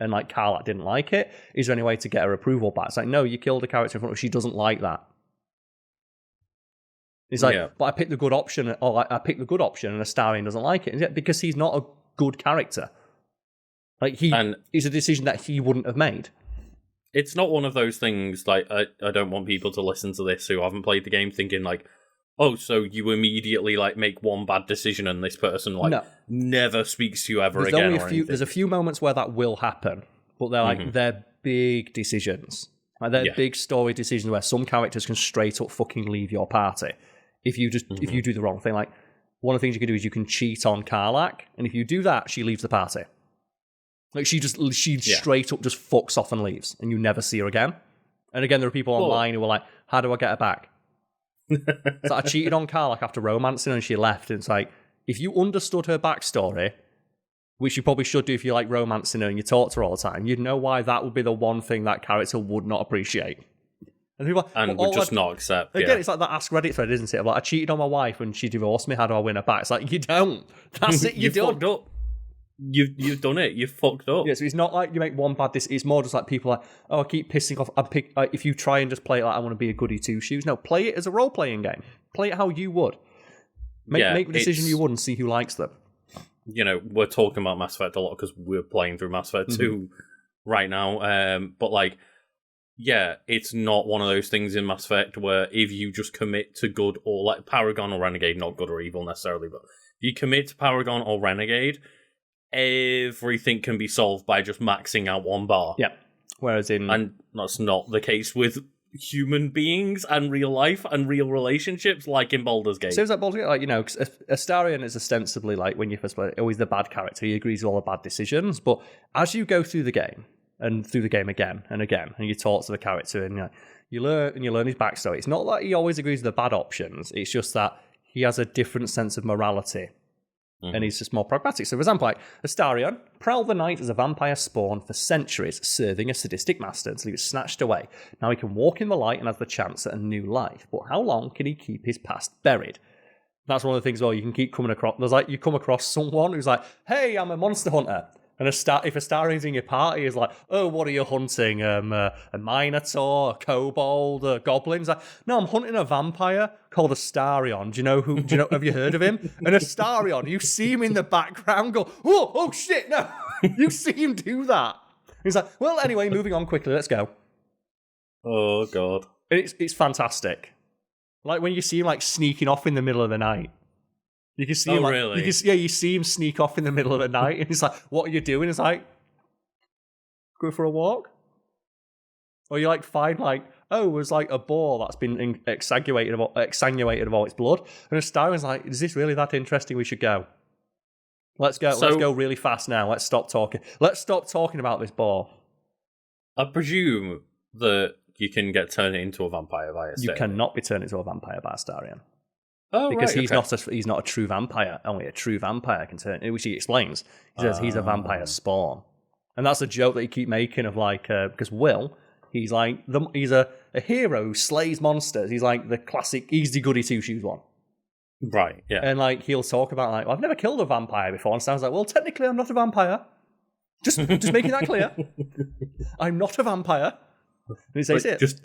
[SPEAKER 1] and like Karl didn't like it, is there any way to get her approval back? It's like, no, you killed a character in front of her. She doesn't like that. It's like, but I picked the good option, or I picked the good option, and Astarion doesn't like it. Is it because he's not a good character? Like, it's a decision that he wouldn't have made.
[SPEAKER 2] It's not one of those things, like, I don't want people to listen to this who haven't played the game thinking, like, oh, so you immediately, like, make one bad decision and this person, like, never speaks to you ever again.
[SPEAKER 1] There's a few moments where that will happen, but they're, like, they're big decisions. Like, they're big story decisions where some characters can straight up fucking leave your party. If you do the wrong thing. Like, one of the things you can do is you can cheat on Karl, and if you do that, she leaves the party. Like, she straight up just fucks off and leaves, and you never see her again. And again, there are people online who are like, how do I get her back? So I cheated on Karl after romancing, and she left. And it's like, if you understood her backstory, which you probably should do if you like romancing her and you talk to her all the time, you'd know why that would be the one thing that character would not appreciate. And people
[SPEAKER 2] would just not accept.
[SPEAKER 1] Again, it's like that Ask Reddit thread, isn't it? Like, I cheated on my wife when she divorced me. How do I win her back? It's like, you don't. That's it. You fucked
[SPEAKER 2] up. You've done it. You fucked up.
[SPEAKER 1] Yeah, so it's not like you make one bad decision. It's more just like people like, oh, I keep pissing off. If you try and just play it like I want to be a goody two shoes. No, play it as a role playing game. Play it how you would. Make the decision you would and see who likes them.
[SPEAKER 2] You know, we're talking about Mass Effect a lot because we're playing through Mass Effect 2 right now. But like, yeah, it's not one of those things in Mass Effect where if you just commit to good or like Paragon or Renegade, not good or evil necessarily, but if you commit to Paragon or Renegade, everything can be solved by just maxing out one bar.
[SPEAKER 1] Yeah.
[SPEAKER 2] And that's not the case with human beings and real life and real relationships like in Baldur's Gate.
[SPEAKER 1] So it's like Baldur's Gate, like, you know, Astarion is ostensibly like when you first play, always the bad character. He agrees with all the bad decisions, but as you go through the game and through the game again and again, and you talk to the character and you learn his backstory, it's not that he always agrees with the bad options. It's just that he has a different sense of morality. And he's just more pragmatic. So, for example, like Astarion, Prowl the Knight is a vampire spawn for centuries, serving a sadistic master until he was snatched away. Now he can walk in the light and has the chance at a new life. But how long can he keep his past buried? That's one of the things where you can keep coming across. There's like, you come across someone who's like, hey, I'm a monster hunter. And if Astarion's in your party, is like, oh, what are you hunting? A Minotaur, a Kobold, a Goblin? He's like, no, I'm hunting a vampire called Astarion. Have you heard of him? And Astarion, you see him in the background go, oh shit, no. You see him do that. He's like, well, anyway, moving on quickly, let's go.
[SPEAKER 2] Oh, God.
[SPEAKER 1] It's fantastic. Like when you see him like sneaking off in the middle of the night. You can see him, like,
[SPEAKER 2] really?
[SPEAKER 1] You see him sneak off in the middle of the night, and he's like, what are you doing? It's like, go for a walk? Or you like find like, oh, there's like a boar that's been exsanguinated of all its blood. And Astarion's like, is this really that interesting? We should go. Let's go. Let's go really fast now. Let's stop talking. Let's stop talking about this boar.
[SPEAKER 2] I presume that you can get turned into a vampire by Astarion.
[SPEAKER 1] You cannot be turned into a vampire by Astarion.
[SPEAKER 2] Oh,
[SPEAKER 1] because he's not a true vampire. Only a true vampire can turn. Which he explains. He says he's a vampire spawn, and that's a joke that you keep making of like because Will, he's like he's a hero who slays monsters. He's like the classic. He's the goody two shoes one,
[SPEAKER 2] right? Yeah,
[SPEAKER 1] and like he'll talk about like, well, I've never killed a vampire before, and sounds like, well, technically I'm not a vampire. Just making that clear. I'm not a vampire. And he says it.
[SPEAKER 2] Just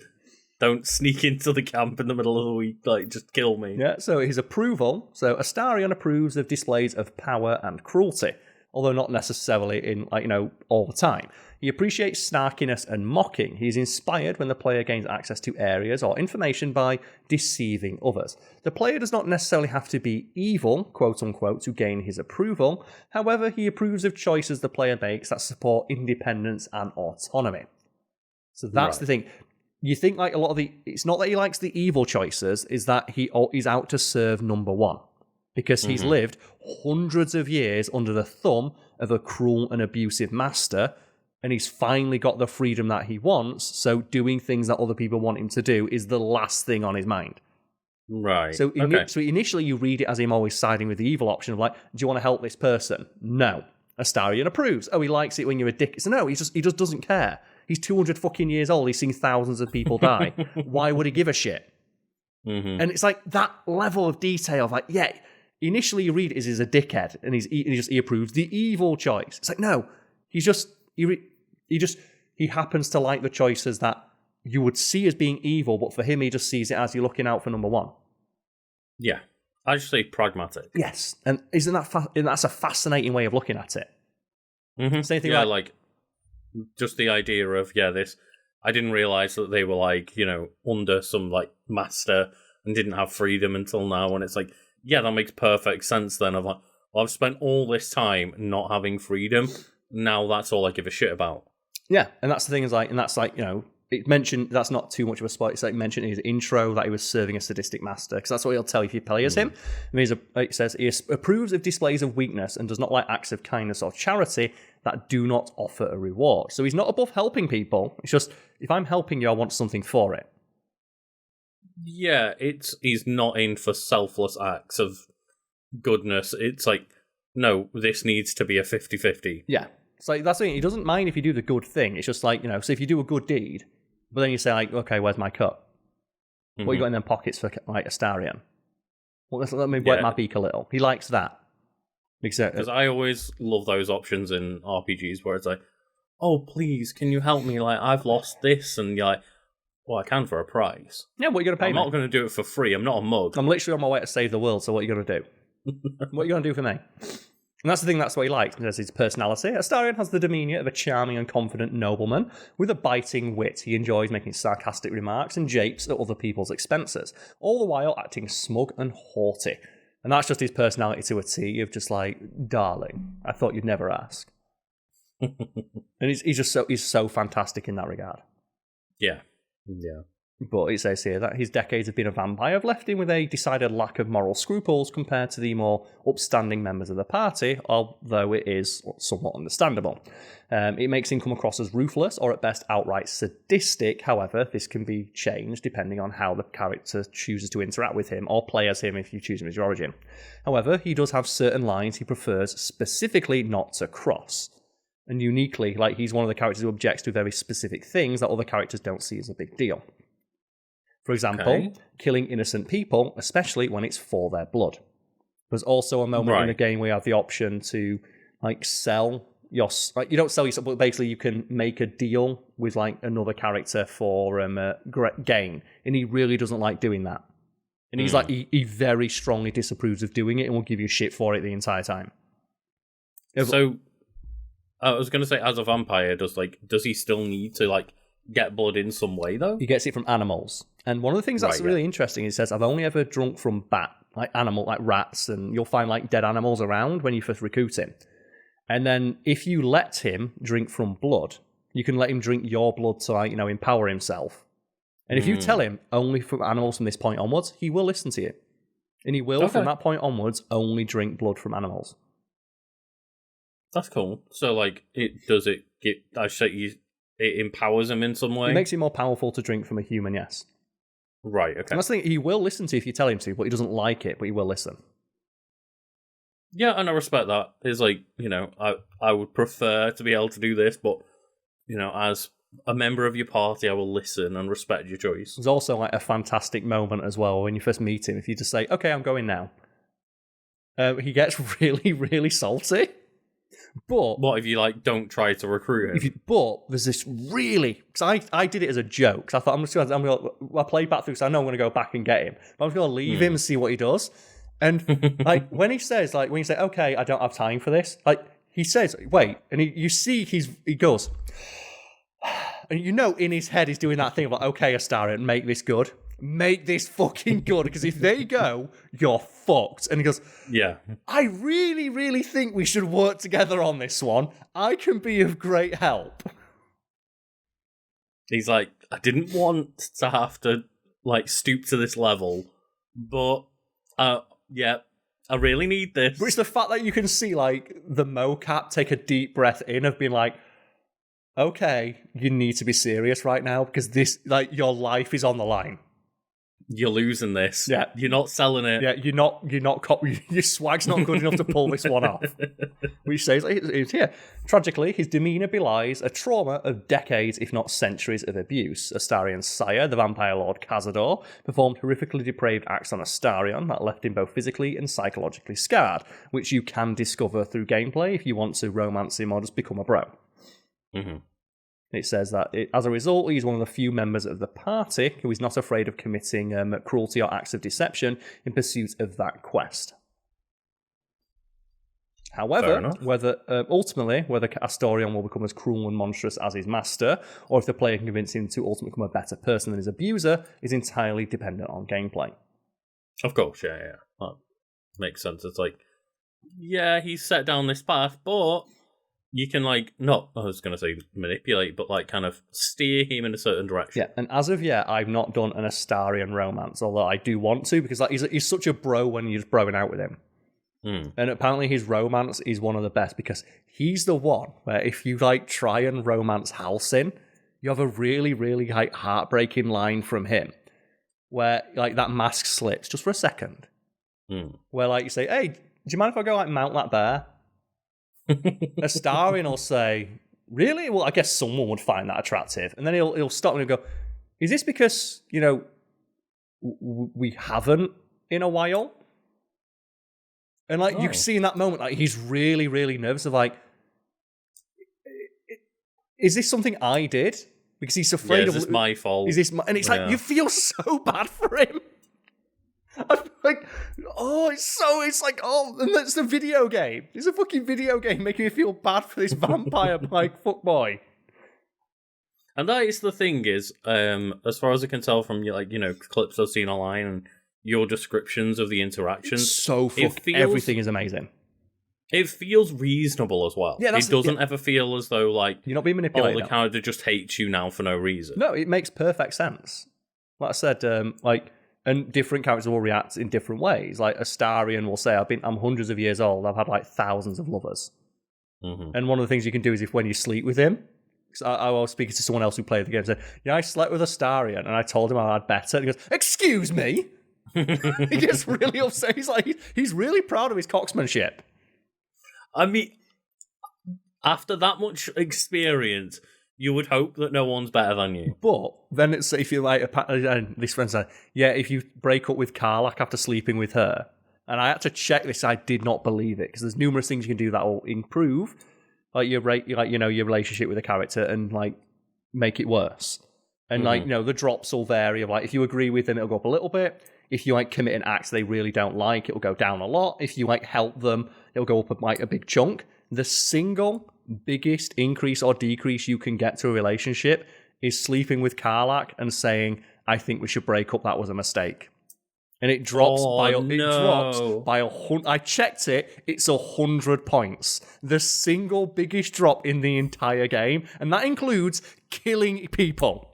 [SPEAKER 2] don't sneak into the camp in the middle of the week, like, just kill me.
[SPEAKER 1] Yeah, so his approval. So Astarion approves of displays of power and cruelty, although not necessarily in, like, all the time. He appreciates snarkiness and mocking. He's inspired when the player gains access to areas or information by deceiving others. The player does not necessarily have to be evil, quote-unquote, to gain his approval. However, he approves of choices the player makes that support independence and autonomy. So that's the thing. You think like a lot of it's not that he likes the evil choices, is that he's out to serve number one. Because he's lived hundreds of years under the thumb of a cruel and abusive master, and he's finally got the freedom that he wants, so doing things that other people want him to do is the last thing on his mind.
[SPEAKER 2] Right.
[SPEAKER 1] So initially you read it as him always siding with the evil option of like, do you want to help this person? No. Astarion approves. Oh, he likes it when you're a dick. So no, he just doesn't care. He's 200 fucking years old. He's seen thousands of people die. Why would he give a shit? And it's like that level of detail of like, yeah, initially you read it as he's a dickhead and he approves the evil choice. It's like, no, he's just, he happens to like the choices that you would see as being evil, but for him, he just sees it as you're looking out for number one.
[SPEAKER 2] Yeah. I just say pragmatic.
[SPEAKER 1] Yes. And that's a fascinating way of looking at it.
[SPEAKER 2] Mm-hmm.
[SPEAKER 1] Same thing
[SPEAKER 2] like just the idea of, this, I didn't realize that they were like, under some like master and didn't have freedom until now. And it's like, that makes perfect sense then. Of like, well, I've spent all this time not having freedom. Now that's all I give a shit about. Yeah. And that's the thing it mentioned, that's not too much of a spoiler. It's like mentioned in his intro that he was serving a sadistic master, because that's what he'll tell you if you play as him. It says he approves of displays of weakness and does not like acts of kindness or charity that do not offer a reward. So he's not above helping people. It's just, if I'm helping you, I want something for it. Yeah, he's not in for selfless acts of goodness. It's like, no, this needs to be a 50-50. Yeah. It's like, that's the thing. He doesn't mind if you do the good thing. It's just like, so if you do a good deed, but then you say, like, okay, where's my cut? What you got in them pockets for, like, Astarion? Well, let me wet my beak a little. He likes that. Because I always love those options in RPGs where it's like, oh, please, can you help me? Like, I've lost this. And you're like, well, I can for a price. Yeah, what are you going to pay me? I'm not going to do it for free. I'm not a mug. I'm literally on my way to save the world, so what are you going to do? What are you going to do for me? And that's the thing, that's what he likes. There's his personality. Astarion has the demeanour of a charming and confident nobleman with a biting wit. He enjoys making sarcastic remarks and japes at other people's expenses, all the while acting smug and haughty. And that's just his personality to a T, of just like, darling, I thought you'd never ask. And he's so fantastic in that regard. Yeah. Yeah. But it says here that his decades of being a vampire have left him with a decided lack of moral scruples compared to the more upstanding members of the party, although it is somewhat understandable. It makes him come across as ruthless or at best outright sadistic. However, this can be changed depending on how the character chooses to interact with him or play as him if you choose him as your origin. However, he does have certain lines he prefers specifically not to cross. And uniquely, like, he's one of the characters who objects to very specific things that other characters don't see as a big deal. For example, killing innocent people, especially when it's for their blood. There's also a moment in the game where you have the option to, like, sell your... Like, you don't sell yourself, but basically you can make a deal with, like, another character for gain. And he really doesn't like doing that. And he's like, he very strongly disapproves of doing it and will give you shit for it the entire time. So, I was going to say, as a vampire, does he still need to, like, get blood in some way, though? He gets it from animals. And one of the things that's really interesting, he says, I've only ever drunk from like rats, and you'll find like dead animals around when you first recruit him. And then if you let him drink from blood, you can let him drink your blood to, like, empower himself. And if you tell him only from animals from this point onwards, he will listen to you. And he will, from that point onwards, only drink blood from animals. That's cool. So, like, it empowers him in some way? It makes him more powerful to drink from a human, yes. Right, okay. And that's the thing, he will listen to you if you tell him to, but he doesn't like it, but he will listen. Yeah, and I respect that. It's like, I would prefer to be able to do this, but, as a member of your party, I will listen and respect your choice. There's also, like, a fantastic moment as well when you first meet him. If you just say, okay, I'm going now. He gets really, really salty. But what if you, like, don't try to recruit him? But there's this really... Because I did it as a joke. Because I thought, I played back through, because I know I'm going to go back and get him. But I'm just going to leave him and see what he does. And, like, when he says, like, when you say, okay, I don't have time for this, like, he says, wait. And you see he goes... And in his head he's doing that thing of, like, okay, Astarion, make this good. Make this fucking good, because if they go, you're fucked. And he goes, yeah, I really, really think we should work together on this one. I can be of great help. He's like, I didn't want to have to, like, stoop to this level, but, yeah, I really need this. But it's the fact that you can see, like, the mocap take a deep breath in of being like, okay, you need to be serious right now, because this, like, your life is on the line. You're losing this. Yeah. You're not selling it. Yeah, your swag's not good enough to pull this one off. Which says, it's here. Tragically, his demeanour belies a trauma of decades, if not centuries, of abuse. Astarion's sire, the vampire lord Cazador, performed horrifically depraved acts on Astarion that left him both physically and psychologically scarred, which you can discover through gameplay if you want to romance him or just become a bro. Mm-hmm.
[SPEAKER 1] It says that, as a result, he's one of the few members of the party who is not afraid of committing cruelty or acts of deception in pursuit of that quest. However, whether Astarion will become as cruel and monstrous as his master, or if the player can convince him to ultimately become a better person than his abuser, is entirely dependent on gameplay.
[SPEAKER 2] Of course, yeah. That makes sense. It's like, yeah, he's set down this path, but you can, I was going to say manipulate, but, kind of steer him in a certain direction.
[SPEAKER 1] Yeah, and as of yet, I've not done an Astarion romance, although I do want to, because he's such a bro when you're just broing out with him. And apparently his romance is one of the best, because he's the one where if you, try and romance Halsin, you have a really, really, heartbreaking line from him, where, that mask slips just for a second. Where, you say, hey, do you mind if I go, mount that bear? Astarion will say, really? Well, I guess someone would find that attractive. And then he'll stop and he'll go, is this because, we haven't in a while? And, you can see in that moment, he's really, really nervous of, is this something I did? Because he's afraid
[SPEAKER 2] of... is this my fault?
[SPEAKER 1] Is this my... And it's you feel so bad for him. I'm and that's the video game. It's a fucking video game making me feel bad for this vampire, fuckboy.
[SPEAKER 2] And that is the thing is, as far as I can tell from clips I've seen online and your descriptions of the interactions,
[SPEAKER 1] it's so everything is amazing.
[SPEAKER 2] It feels reasonable as well. Yeah, it doesn't ever feel as though you're
[SPEAKER 1] not being manipulated.
[SPEAKER 2] The character just hates you now for no reason.
[SPEAKER 1] No, it makes perfect sense. Like I said, and different characters will react in different ways. Astarion will say, I'm hundreds of years old, I've had thousands of lovers. And one of the things you can do is when you sleep with him, I was speaking to someone else who played the game and said, yeah, I slept with Astarion and I told him I had better. And he goes, excuse me? He gets really upset. He's really proud of his cocksmanship.
[SPEAKER 2] I mean, after that much experience, you would hope that no one's better than you.
[SPEAKER 1] But then it's if you this friend said, yeah, if you break up with Karl after sleeping with her, and I had to check this, I did not believe it because there's numerous things you can do that will improve, your relationship with a character and make it worse. And the drops will vary. Of if you agree with them, it'll go up a little bit. If you commit an act they really don't like, it'll go down a lot. If you help them, it'll go up a big chunk. The single biggest increase or decrease you can get to a relationship is sleeping with Karlach and saying, I think we should break up, that was a mistake. And it drops by 100. I checked it, it's 100 points. The single biggest drop in the entire game, and that includes killing people.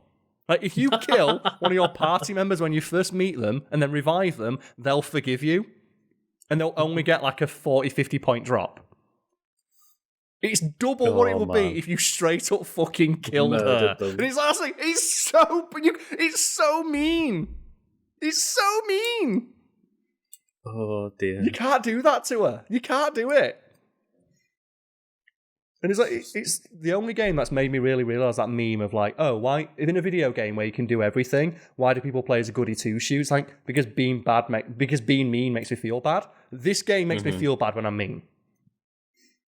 [SPEAKER 1] If you kill one of your party members when you first meet them and then revive them, they'll forgive you. And they'll only get a 40, 50 point drop. It's double what it would be if you straight up fucking killed her. And it's honestly, it's so mean. It's so mean.
[SPEAKER 2] Oh dear.
[SPEAKER 1] You can't do that to her. You can't do it. And it's the only game that's made me really realise that meme of why in a video game where you can do everything, why do people play as a goody two shoes? Because being mean makes me feel bad. This game makes me feel bad when I'm mean.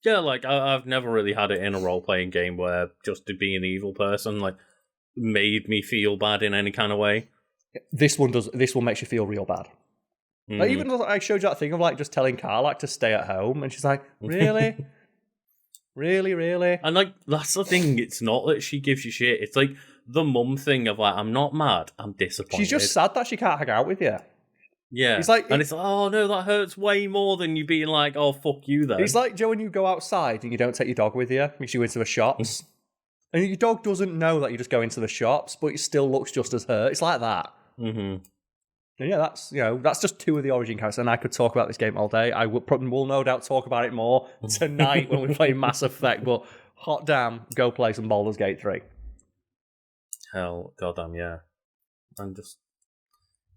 [SPEAKER 2] Yeah, I've never really had it in a role-playing game where just to be an evil person, made me feel bad in any kind of way.
[SPEAKER 1] This one does. This one makes you feel real bad. Even though I showed you that thing of just telling Karl to stay at home, and she's like, really? Really?
[SPEAKER 2] And that's the thing, it's not that she gives you shit, it's the mum thing of I'm not mad, I'm disappointed.
[SPEAKER 1] She's just sad that she can't hang out with you.
[SPEAKER 2] Yeah. It's oh no, that hurts way more than you being oh fuck you then.
[SPEAKER 1] It's Joe, when you go outside and you don't take your dog with you, because you go into the shops. And your dog doesn't know that you just go into the shops, but it still looks just as hurt. It's like that. And yeah, that's just two of the origin characters, and I could talk about this game all day. I will no doubt talk about it more tonight when we play Mass Effect, but hot damn, go play some Baldur's Gate 3.
[SPEAKER 2] Hell, goddamn, yeah. And just...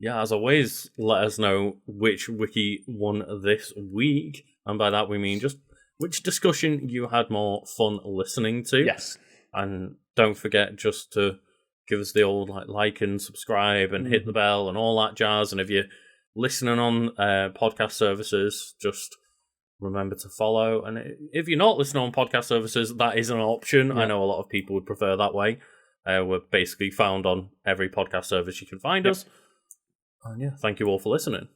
[SPEAKER 2] Yeah, as always, let us know which wiki won this week. And by that we mean just which discussion you had more fun listening to.
[SPEAKER 1] Yes.
[SPEAKER 2] And don't forget just to give us the old like and subscribe and hit the bell and all that jazz. And if you're listening on podcast services, just remember to follow. And if you're not listening on podcast services, that is an option. I know a lot of people would prefer that way. We're basically found on every podcast service you can find us. And yeah, thank you all for listening.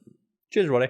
[SPEAKER 1] Cheers, Roddy.